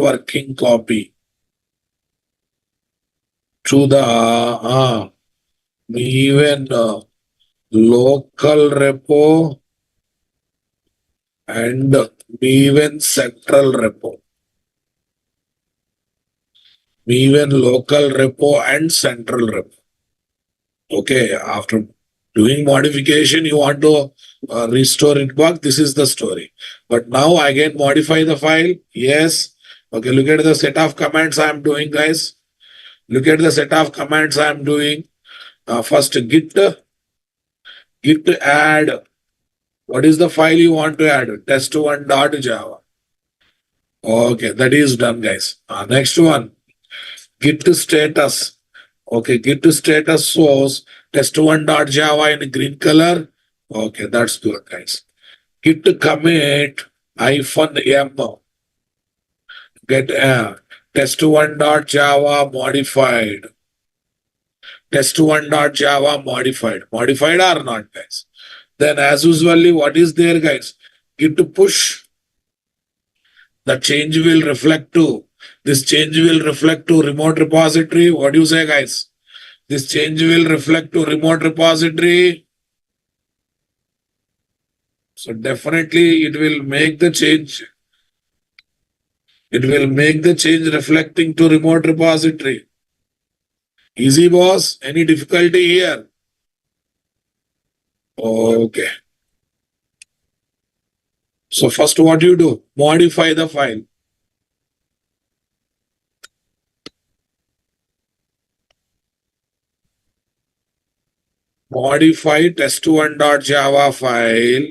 working copy to the even local repo and even central repo. Even local repo and central repo. Okay, after doing modification, you want to restore it back. This is the story. But now again, modify the file. Yes. Okay, look at the set of commands I am doing, guys. Look at the set of commands I am doing. First, git add. What is the file you want to add? test1.java. Okay, that is done, guys. Next one, git status. Okay, git status shows test1.java in green color. Okay, that's good, guys. Git commit -m. Get test1.java modified. Test1.java modified. Modified or not, guys? Then as usually, what is there, guys? Git push. The change will reflect to. This change will reflect to remote repository. What do you say, guys? This change will reflect to remote repository. So definitely it will make the change. It will make the change reflecting to remote repository. Easy, boss. Any difficulty here? Okay. So first what you do? Modify the file. Modify test1.java file.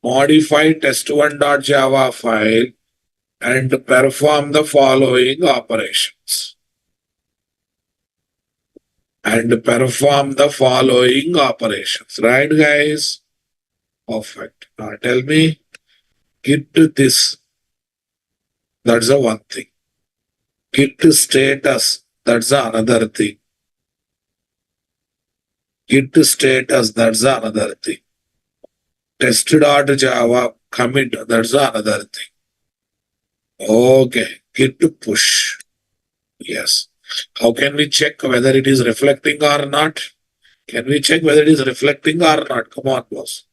Modify test1.java file and perform the following operations. And perform the following operations. Right, guys? Perfect. Now tell me, git this. That's the one thing. Git status. That's another thing. Git status. That's another thing. Test.java commit. That's another thing. Okay. Git push. Yes. How can we check whether it is reflecting or not? Can we check whether it is reflecting or not? Come on, boss.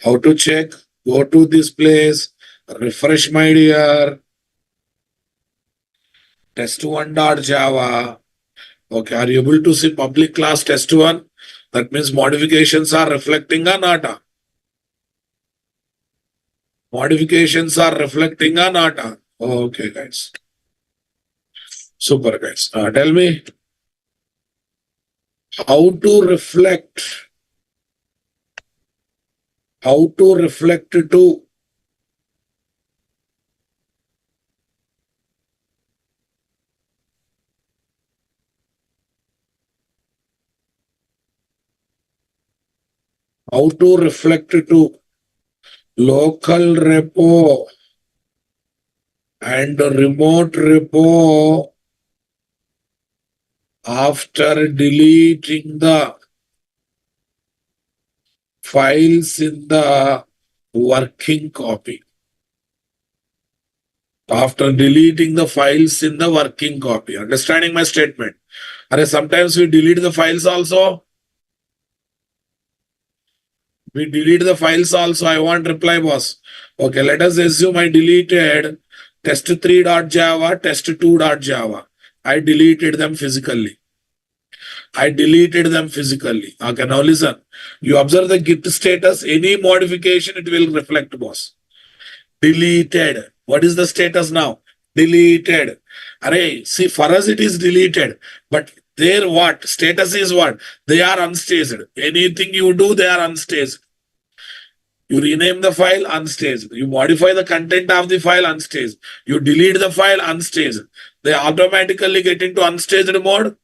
How to check? Go to this place. Refresh, my dear. Test1.java. Okay, are you able to see public class test1? That means modifications are reflecting or not? Modifications are reflecting or not? Okay, guys. Super, guys. Tell me how to reflect. How to reflect to how to reflect to local repo and remote repo after deleting the files in the working copy. After deleting the files in the working copy. Understanding my statement? Sometimes we delete the files also. We delete the files also. I want reply, boss. Okay, let us assume I deleted test3.java, test2.java. I deleted them physically. Okay, now listen. You observe the git status. Any modification, it will reflect, boss. Deleted. What is the status now? Deleted. See, for us it is deleted. But their what? Status is what? They are unstaged. Anything you do, they are unstaged. You rename the file, unstaged. You modify the content of the file, unstaged. You delete the file, unstaged. They automatically get into unstaged mode.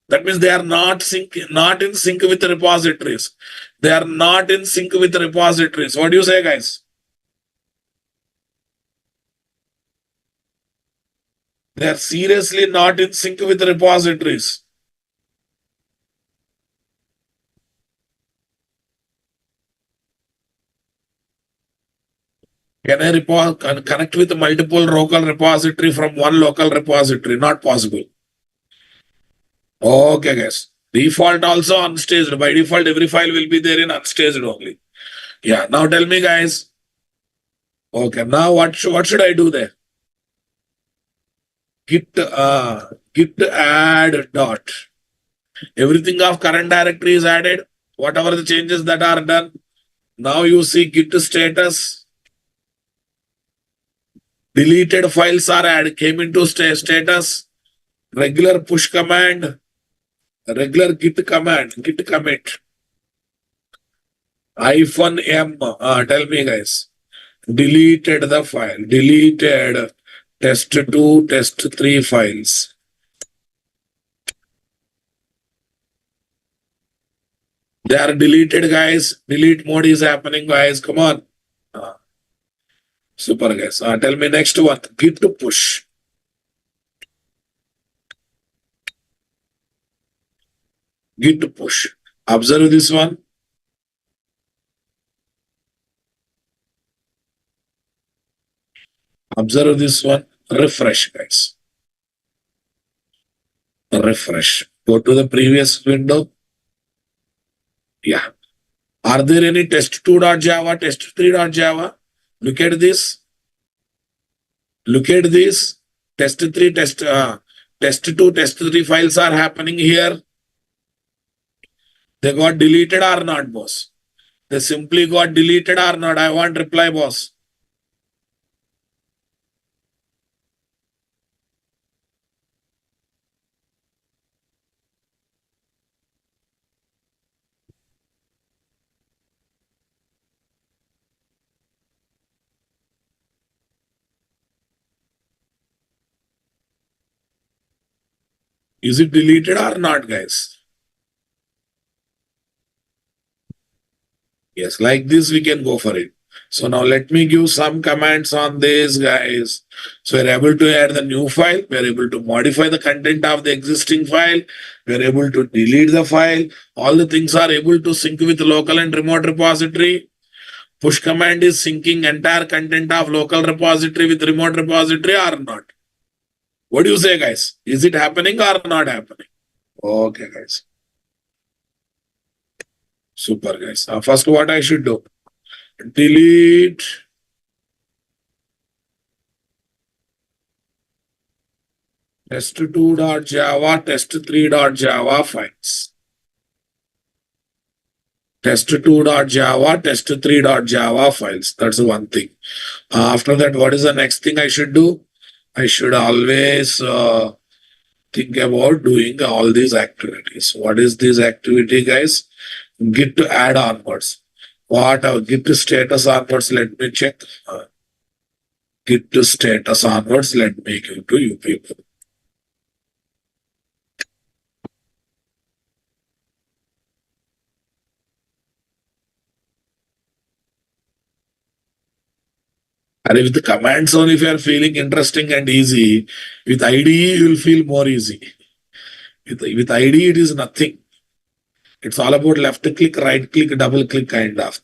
That means they are not in sync with the repositories. They are not in sync with the repositories. What do you say, guys? They are seriously not in sync with the repositories. Can I connect with multiple local repository from one local repository? Not possible. Okay, guys. Default also unstaged. By default, every file will be there in unstaged only. Yeah. Now tell me, guys. Okay. Now what should I do there? Git add dot. Everything of current directory is added. Whatever the changes that are done. Now you see git status. Deleted files are added. Came into status. Regular push command. Regular git command. Git commit. -m. Tell me, guys. Deleted the file. Deleted test2, test3 files. They are deleted, guys. Delete mode is happening, guys. Come on. Super, guys. Tell me next one. Git push. Git push. Observe this one. Observe this one. Refresh, guys. Refresh. Go to the previous window. Yeah. Are there any test2.java, test3.java? Look at this. Look at this. Test 3, test 2, test 3 files are happening here. They got deleted or not, boss? They simply got deleted or not? I want reply, boss. Is it deleted or not, guys? Yes, like this we can go for it. So now let me give some comments on this, guys. So we're able to add the new file. We're able to modify the content of the existing file. We're able to delete the file. All the things are able to sync with local and remote repository. Push command is syncing entire content of local repository with remote repository or not. What do you say, guys? Is it happening or not happening? Okay, guys. Super, guys. First, what I should do? Delete test2.java, test3.java files. Test2.java, test3.java files. That's one thing. After that, what is the next thing I should do? I should always think about doing all these activities. What is this activity, guys? Git to add onwards. What git to status onwards? Let me check. Git to status onwards. Let me give to you people. And with the commands only, if you are feeling interesting and easy, with IDE, you will feel more easy. With IDE, it is nothing. It's all about left click, right click, double click kind of.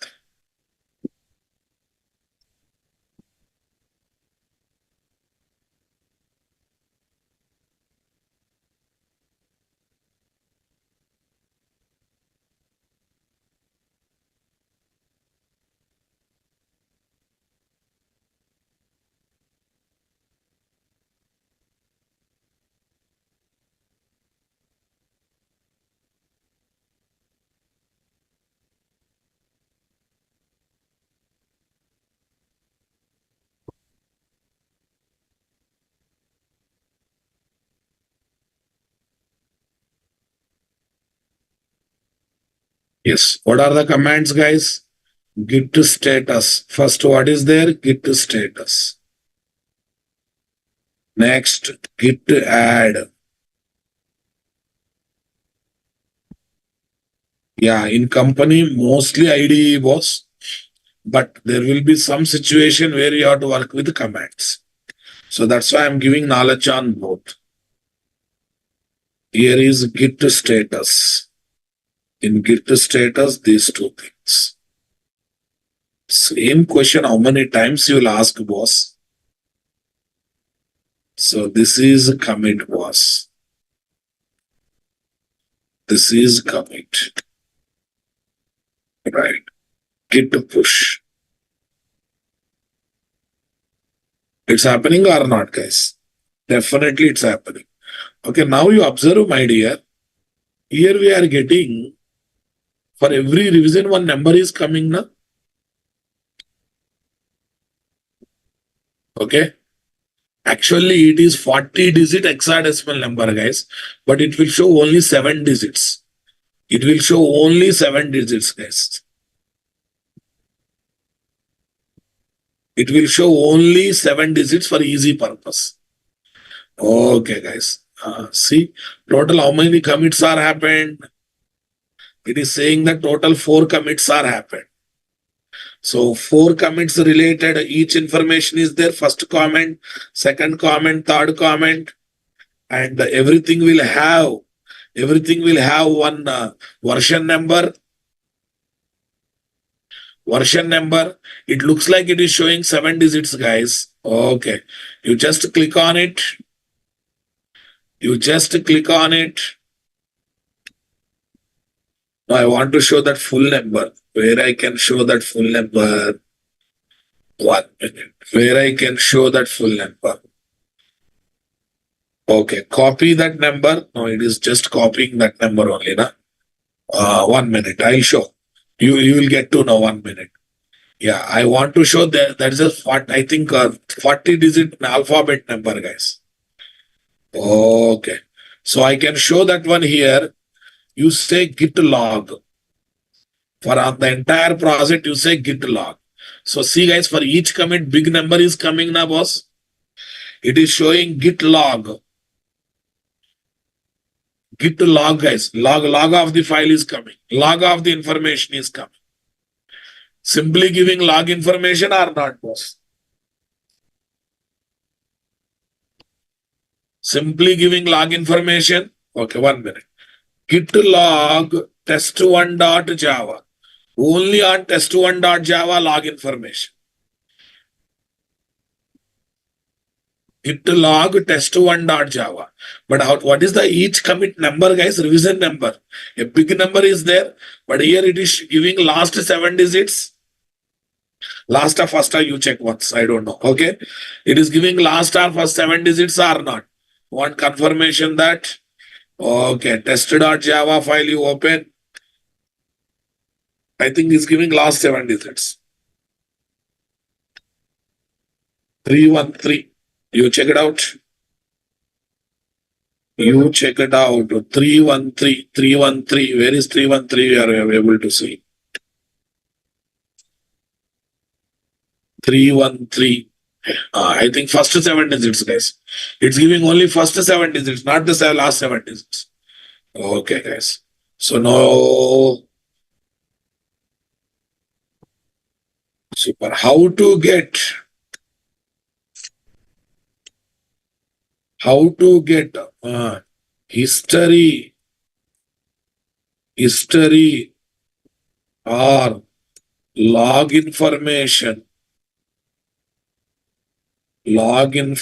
Yes. What are the commands, guys? Git to status. First, what is there? Git to status. Next, git to add. Yeah, in company, mostly IDE boss, but there will be some situation where you have to work with commands. So that's why I'm giving knowledge on both. Here is git to status. In git to status, these two things. Same question, how many times you will ask, boss? So this is commit, boss. This is commit. Right. Git to push. It's happening or not, guys? Definitely it's happening. Okay, now you observe, my dear. Here we are getting, for every revision, one number is coming now. Okay. Actually, it is 40-digit hexadecimal number, guys. But it will show only 7 digits. It will show only 7 digits, guys. It will show only 7 digits for easy purpose. Okay, guys. See, total how many commits are happened? It is saying that total 4 commits are happened. So 4 commits related, each information is there. First comment, second comment, third comment, and everything will have one version number. Version number. It looks like it is showing 7 digits, guys. Okay. You just click on it. You just click on it. Now I want to show that full number. Where I can show that full number. 1 minute. Where I can show that full number. Okay, copy that number. No, it is just copying that number only, na? 1 minute. I'll show. You will get to know 1 minute. Yeah, I want to show that is a what I think 40 digit alphabet number, guys. Okay. So I can show that one here. You say git log. For on the entire project, you say git log. So see guys, for each commit, big number is coming now, boss. It is showing git log. Git log, guys. Log of the file is coming. Log of the information is coming. Simply giving log information or not, boss? Simply giving log information. Okay, 1 minute. Git log test1.java. Only on test1.java log information. Git log test1.java. But what is the each commit number, guys? Revision number. A big number is there, but here it is giving last 7 digits. Last or first, you check once. I don't know. Okay. It is giving last or first 7 digits or not. Want confirmation that? Okay. Test.java file you open. I think it's giving last 7 digits. 313. You check it out. You check it out. 313. 313. Where is 313? We are able to see. 313. I think first 7 digits, guys. It's giving only first 7 digits, not the last 7 digits. Okay, guys. So now, super. How to get history or log information about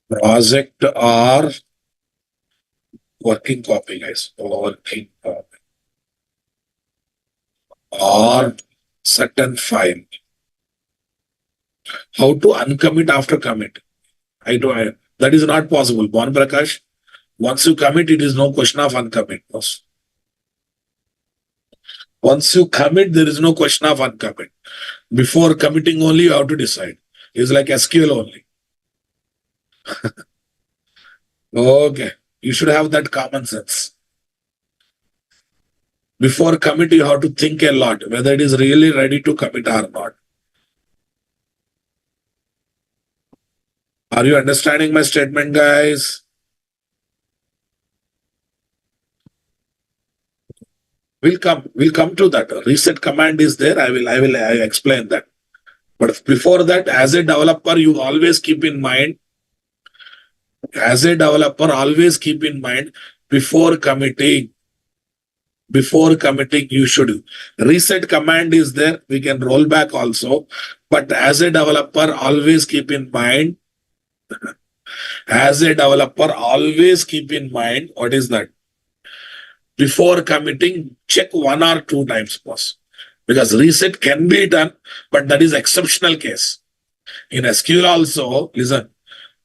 project or working copy, guys. Working copy or certain file. How to uncommit after commit? That is not possible. Bon Prakash, once you commit, it is no question of uncommit. Once you commit, there is no question of uncommit. Before committing only, you have to decide. It's like SQL only. Okay. You should have that common sense. Before commit, you have to think a lot, whether it is really ready to commit or not. Are you understanding my statement, guys? We'll come to that. Reset command is there. I will explain that. But before that, as a developer, you always keep in mind, before committing, you should. Reset command is there. We can roll back also. But as a developer, always keep in mind, what is that? Before committing, check 1 or 2 times, boss. Because reset can be done, but that is exceptional case. In SQL also, listen,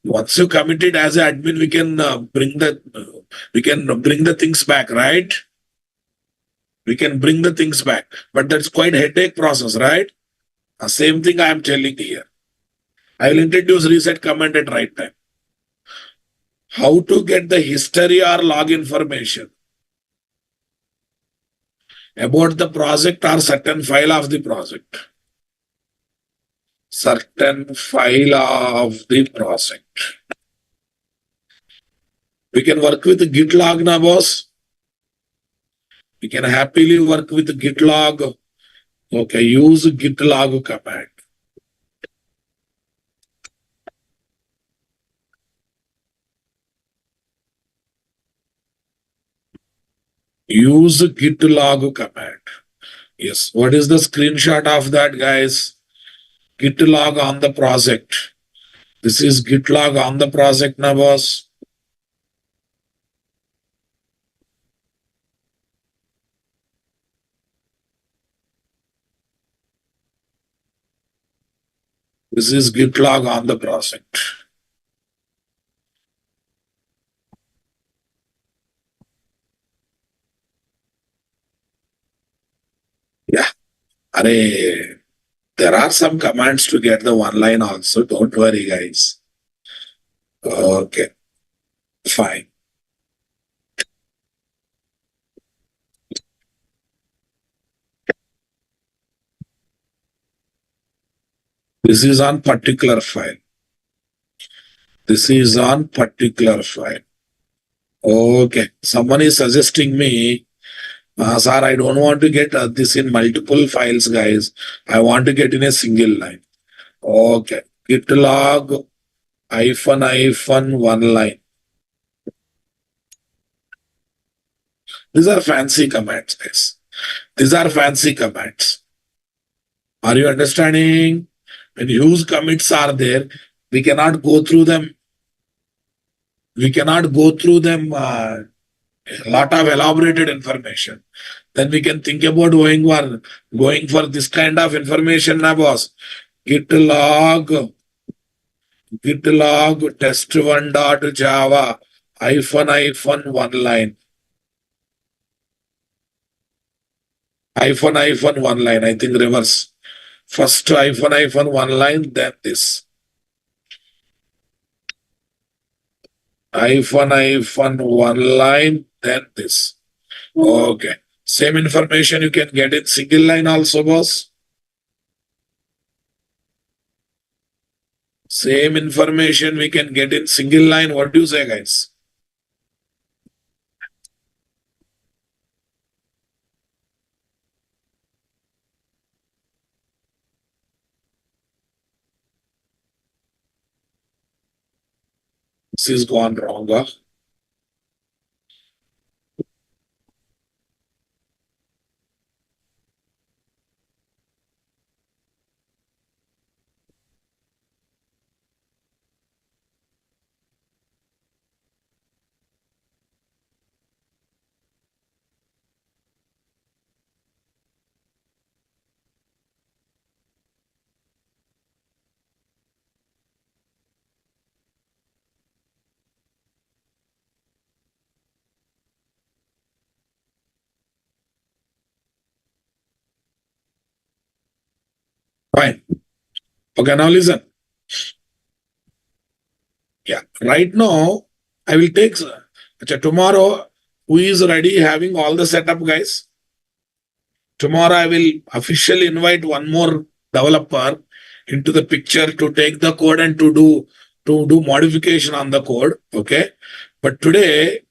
once you commit it as an admin, we can bring the things back, right? We can bring the things back, but that's quite a headache process, right? The same thing I am telling here. I will introduce reset command at right time. How to get the history or log information about the project or certain file of the project. We can work with Git log now, boss. We can happily work with Git log. Okay, use Git log command. Use Git log command. Yes, what is the screenshot of that, guys? Git log on the project. This is Git log on the project now, boss. This is git log on the project. Yeah. Array, there are some commands to get the one line also. Don't worry, guys. Okay, fine. This is on particular file. This is on particular file. Okay. Someone is suggesting me, sir, I don't want to get this in multiple files, guys. I want to get in a single line. Okay. Git log hyphen one line. These are fancy commands, guys. These are fancy commands. Are you understanding? When huge commits are there, we cannot go through them. We cannot go through them a lot of elaborated information. Then we can think about going for this kind of information, na boss. Git log test1.java hyphen one line. Hyphen one line. I think reverse. First hyphen one line, then this. Hyphen one line, then this. Okay. Same information you can get in single line also, boss. Same information we can get in single line. What do you say, guys? This is gone wrong. Huh? Fine. Okay, now listen. Yeah. Right now, I will take tomorrow. Who is ready having all the setup, guys? Tomorrow, I will officially invite one more developer into the picture to take the code and to do modification on the code. Okay. But today,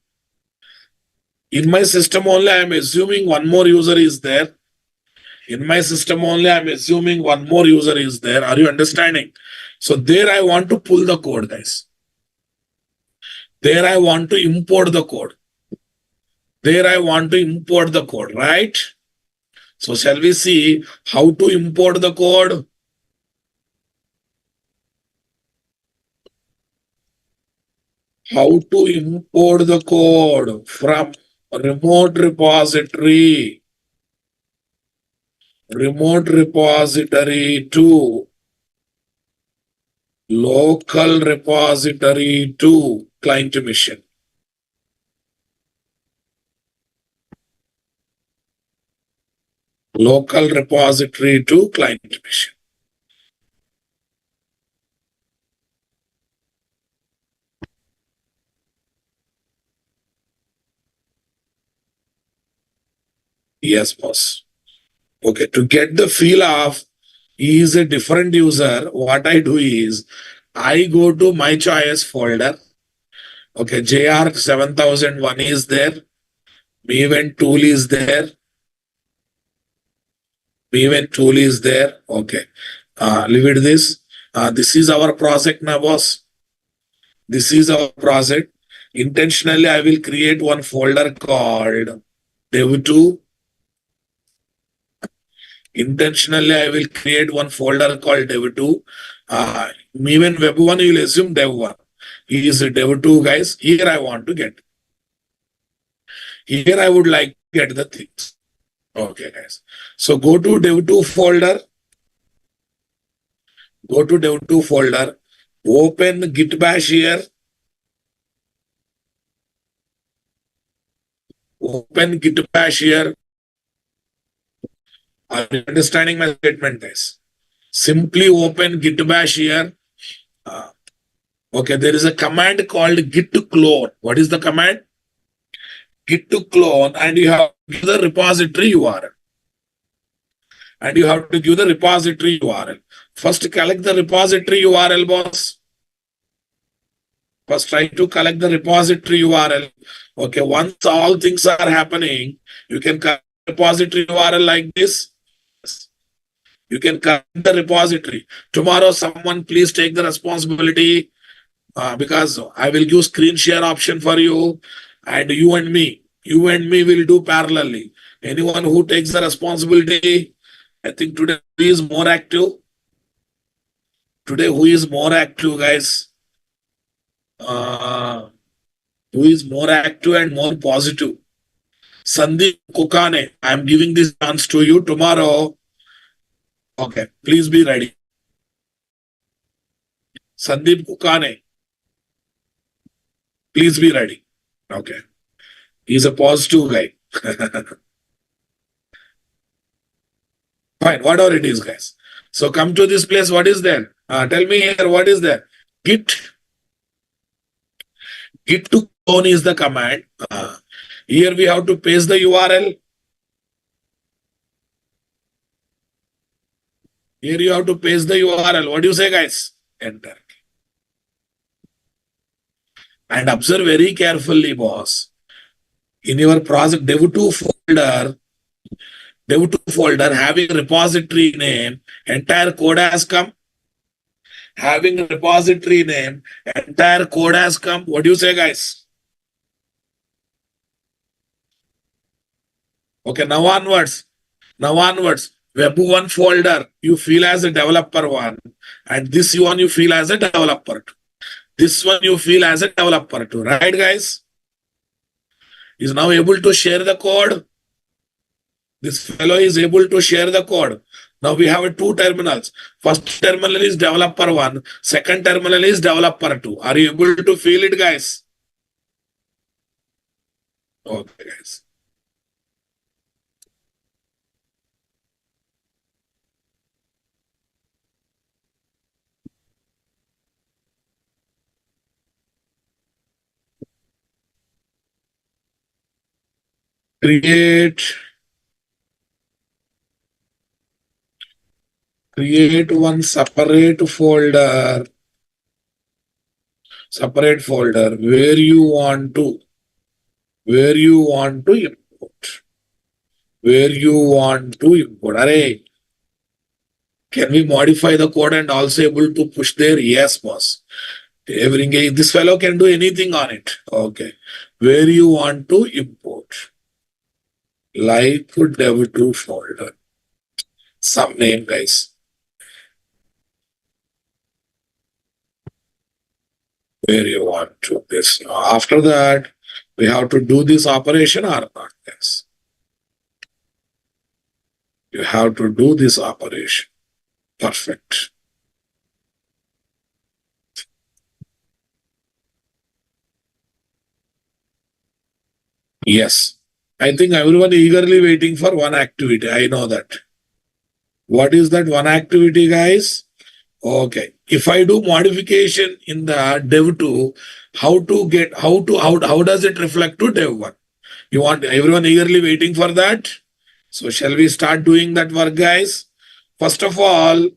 in my system only, I am assuming one more user is there. In my system only, I'm assuming one more user is there. Are you understanding? So there I want to pull the code, guys. There I want to import the code. There I want to import the code, right? So shall we see how to import the code? How to import the code from remote repository to local repository to client machine. Local repository to client machine. Yes, boss. Okay, to get the feel of he is a different user, what I do is I go to my choice folder. Okay, JR7001 is there. Event tool is there. Event tool is there. Okay. Leave it this. This is our project now, boss. This is our project. Intentionally, I will create one folder called dev2. Intentionally, I will create one folder called dev2. Even web1, you will assume dev1. He is dev2, guys. Here I want to get. Here I would like to get the things. Okay, guys. So go to dev2 folder. Go to dev2 folder, open git bash here, open git bash here. Are you understanding my statement, guys? Simply open git bash here. Uh, okay, there is a command called git clone. What is the command? Git clone, and you have to give the repository URL. And you have to give the repository URL. First, collect the repository URL, boss. First, try to collect the repository URL. Okay, once all things are happening, you can collect the repository URL like this. You can collect the repository. Tomorrow, someone please take the responsibility because I will give screen share option for you, and you and me will do parallelly. Anyone who takes the responsibility, I think today is more active. Today, who is more active, guys? Who is more active and more positive? Sandeep Kukane, I am giving this chance to you tomorrow. Okay, please be ready. Sandeep Kukane, please be ready. Okay, he's a positive guy. Fine, whatever it is, guys. So come to this place. What is there? Tell me here. What is there? Git to clone is the command. Here we have to paste the URL. Here you have to paste the URL. What do you say, guys? Enter. And observe very carefully, boss. In your project dev2 folder having repository name, entire code has come. Having repository name, entire code has come. What do you say, guys? Okay, now onwards. Web1 folder, you feel as a developer one. And this one you feel as a developer two. This one you feel as a developer two. Right, guys? Is now able to share the code. This fellow is able to share the code. Now we have two terminals. First terminal is developer one. Second terminal is developer two. Are you able to feel it, guys? Okay, guys. Create one separate folder where you want to import. Array, can we modify the code and also able to push there? Yes, boss. This fellow can do anything on it. Okay. Where you want to import. Like dev2 folder. Some name, guys. Where you want to this. After that, we have to do this operation or not? Yes. You have to do this operation. Perfect. Yes. I think everyone eagerly waiting for one activity. I know that. What is that one activity, guys? Okay. If I do modification in the dev2, how does it reflect to dev1? You want everyone eagerly waiting for that? So shall we start doing that work, guys? First of all,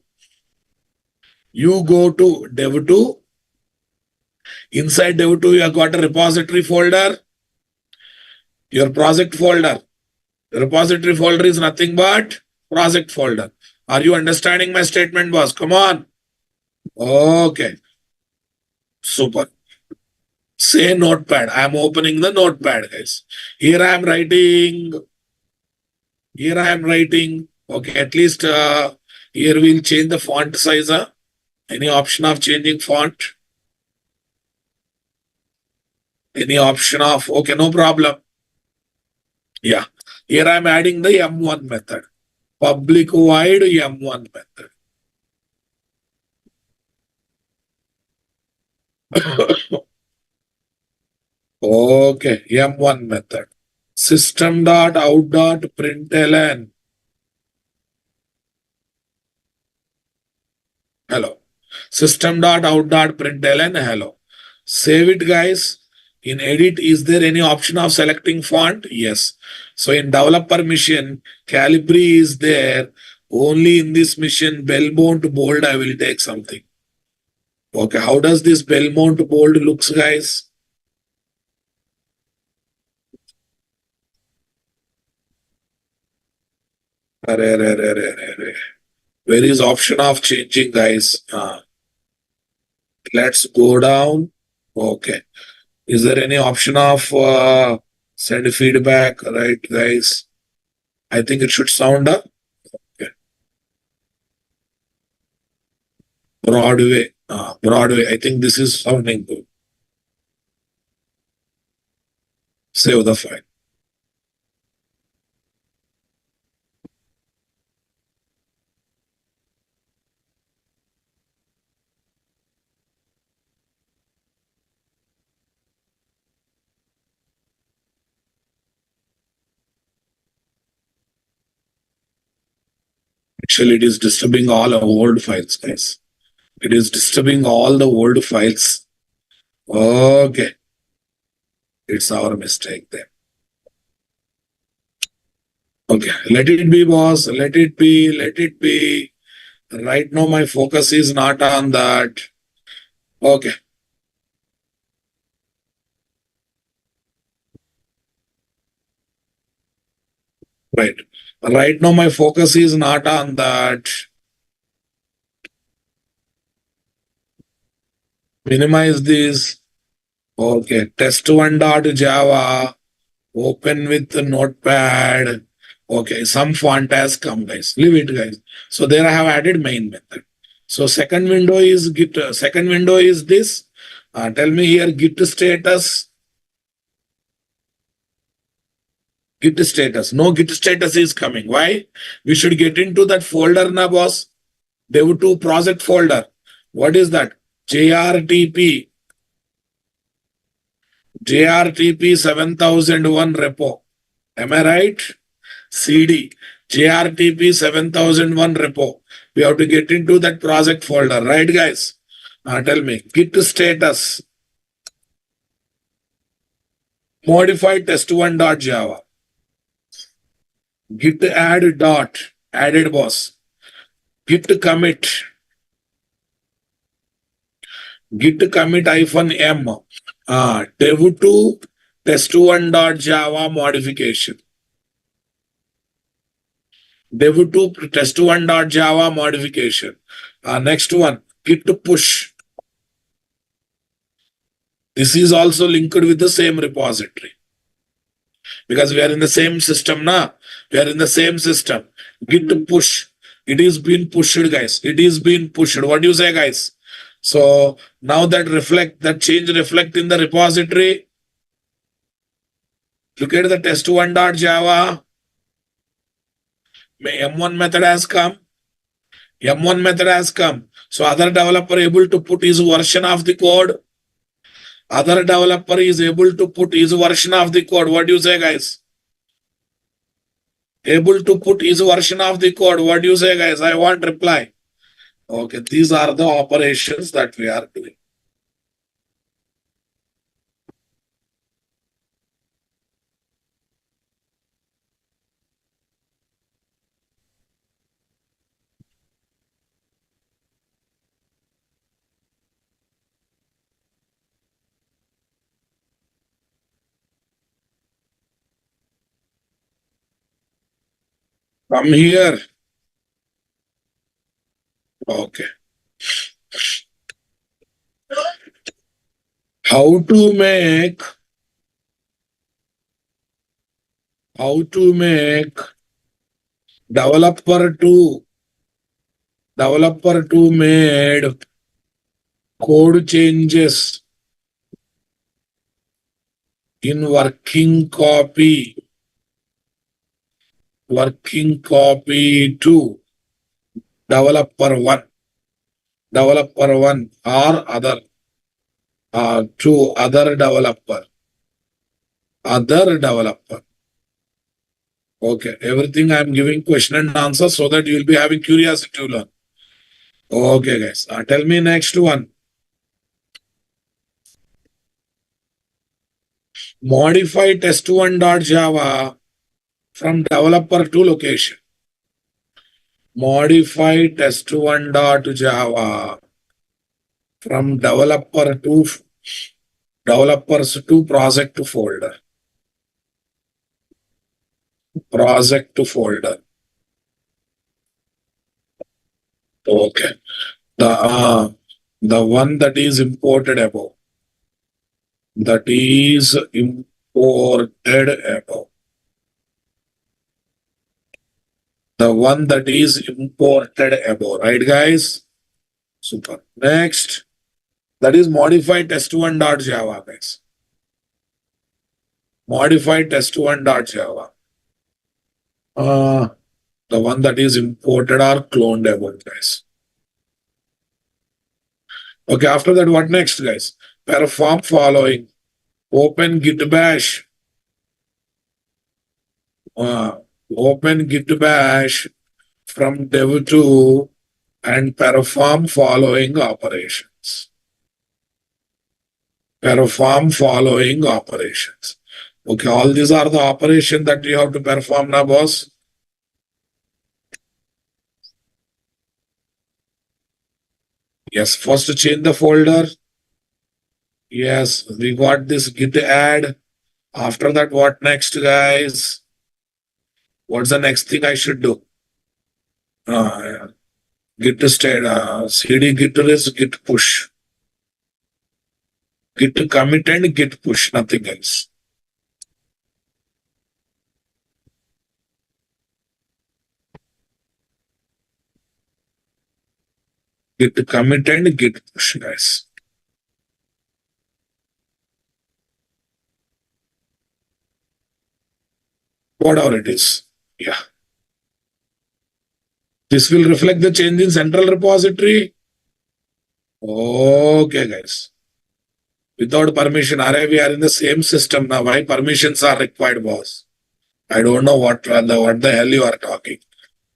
you go to dev2. Inside dev2, you have got a repository folder. Your project folder. The repository folder is nothing but project folder. Are you understanding my statement, boss? Come on. Okay. Super. Say notepad. I am opening the notepad, guys. Here I am writing. Okay, at least here we'll change the font size. Any option of changing font? Any option of, okay, no problem. Yeah. Here I'm adding the M1 method. Public wide M1 method. Okay, M1 method. System dot out dot println. Hello. System dot out dot println. Hello. Save it, guys. In edit, is there any option of selecting font? Yes. So in developer mission, Calibri is there. Only in this mission, Belmont bold, I will take something. Okay, how does this Belmont bold looks, guys? Arre, arre, arre, arre, arre. Where is option of changing, guys? Let's go down. Okay. Is there any option of send feedback? Right, guys? I think it should sound up. Okay. Broadway. Broadway. I think this is sounding good. Save the file. Actually, it is disturbing all our old files, guys. It is disturbing all the old files. Okay. It's our mistake there. Okay. Let it be, boss. Let it be. Let it be. Right now, my focus is not on that. Okay. Right. Right now, my focus is not on that. Minimize this. Okay. Test1.java. Open with the notepad. Okay. Some font has come, guys. Leave it, guys. So there I have added main method. So second window is git. Second window is this. Tell me here git status. Git status. No git status is coming. Why? We should get into that folder now, boss. Dev2 project folder. What is that? JRTP. JRTP 7001 repo. Am I right? CD. JRTP 7001 repo. We have to get into that project folder. Right, guys? Tell me. Git status. Modify test1.java. Git add dot. Added, boss. Git commit. Git commit -m. Dev2 test1.java modification. Dev2 test1.java modification. Next one, git push. This is also linked with the same repository. Because we are in the same system now. We are in the same system. Git push. It is being pushed, guys. It is being pushed. What do you say, guys? So now that change reflect in the repository. Look at the test1.java. M1 method has come. M1 method has come. So other developer able to put his version of the code. Other developer is able to put his version of the code. What do you say, guys? Able to put his version of the code. What do you say, guys? I want reply. Okay, these are the operations that we are doing. Come here. Okay. How to make developer to made code changes in working copy to developer one or other to other developer. Other developer. Okay, everything I'm giving question and answer so that you'll be having curiosity to learn. Okay, guys. Tell me next one. Modify test1.java from developer to location. Modify test1.java from developers to project to folder. Project to folder. Okay. The one that is imported above. That is imported above. The one that is imported above, right, guys? Super. Next, that is modified test1.java, guys. Modified test1.java. The one that is imported or cloned above, guys. Okay, after that, what next, guys? Perform following. Open git bash. Open git bash from dev2 and perform following operations. Perform following operations. Okay, all these are the operations that you have to perform now, boss. Yes, first change the folder. Yes, we got this git add. After that, what next, guys? What's the next thing I should do? Git state, cd git is git push. Git commit and git push, nothing else. Git commit and git push, guys. Whatever it is. Yeah. This will reflect the change in central repository. Okay, guys. Without permission, we are in the same system now. Why permissions are required, boss? I don't know what the hell you are talking.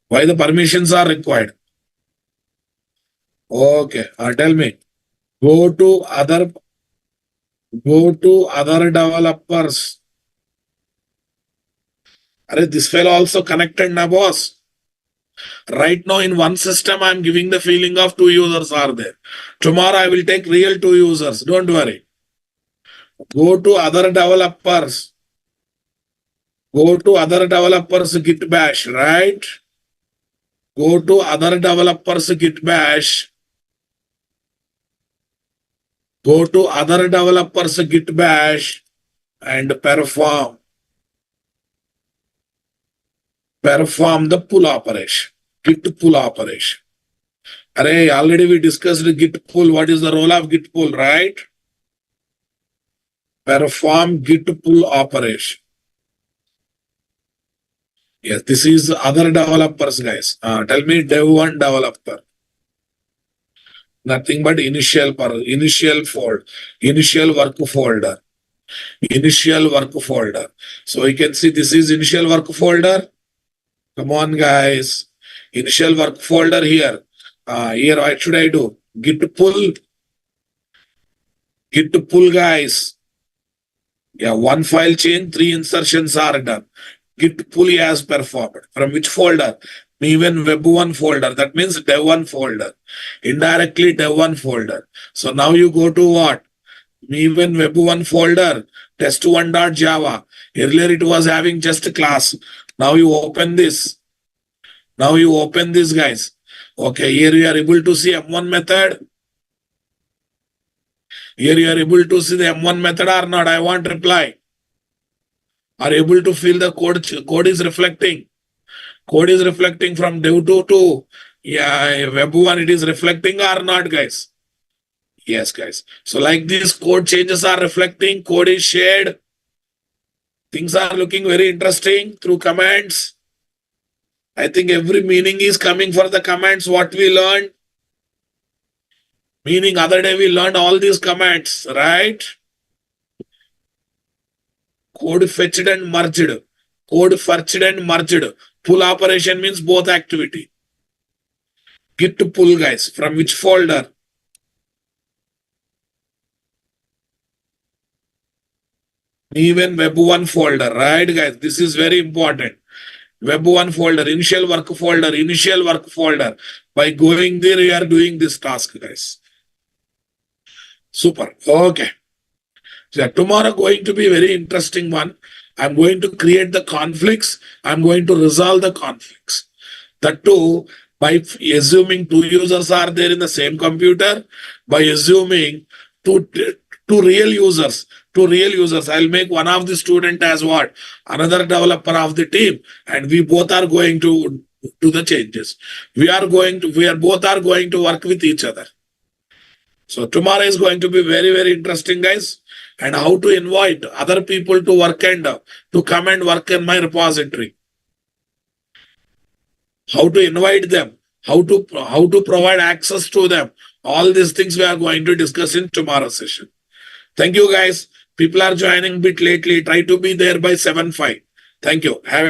Why the permissions are required? Okay, tell me. Go to other developers. This file also connected now, boss. Right now in one system, I'm giving the feeling of 2 users are there. Tomorrow I will take real 2 users. Don't worry. Go to other developers. Go to other developers git bash, right? Go to other developers git bash. Go to other developers git bash and perform the pull operation. Git pull operation. Already we discussed git pull. What is the role of git pull, right? Perform git pull operation. Yes, this is other developers, guys. Tell me dev1 developer. Nothing but initial work folder. Initial work folder. So you can see this is initial work folder. Come on, guys. Initial work folder here. Here, what should I do? Git pull. Git pull, guys. Yeah, one file change, 3 insertions are done. Git pull has performed. From which folder? Even web1 folder. That means dev1 folder. Indirectly dev1 folder. So now you go to what? Even web1 folder. Test1.java. Earlier it was having just a class. Now you open this. Now you open this, guys. Okay, here you are able to see M1 method. Here you are able to see the M1 method or not. I want reply. Are able to feel the code is reflecting. Code is reflecting from dev2 to web1. It is reflecting or not, guys? Yes, guys. So like this, code changes are reflecting. Code is shared. Things are looking very interesting through commands. I think every meaning is coming for the commands what we learned. Meaning other day we learned all these commands, right? Code fetched and merged. Code fetched and merged. Pull operation means both activity. Git to pull, guys. From which folder? Even web1 folder, right, guys? This is very important. Web1 folder, initial work folder, initial work folder. By going there, we are doing this task, guys. Super. Okay. So tomorrow going to be a very interesting one. I'm going to create the conflicts. I'm going to resolve the conflicts. That too, by assuming two users are there in the same computer, by assuming two real users, I'll make one of the student as what? Another developer of the team, and we both are going to do the changes. We are both are going to work with each other. So tomorrow is going to be very, very interesting, guys. And how to invite other people to work and to come and work in my repository. How to invite them, how to provide access to them. All these things we are going to discuss in tomorrow's session. Thank you, guys. People are joining a bit lately. Try to be there by 7:05. Thank you. Have a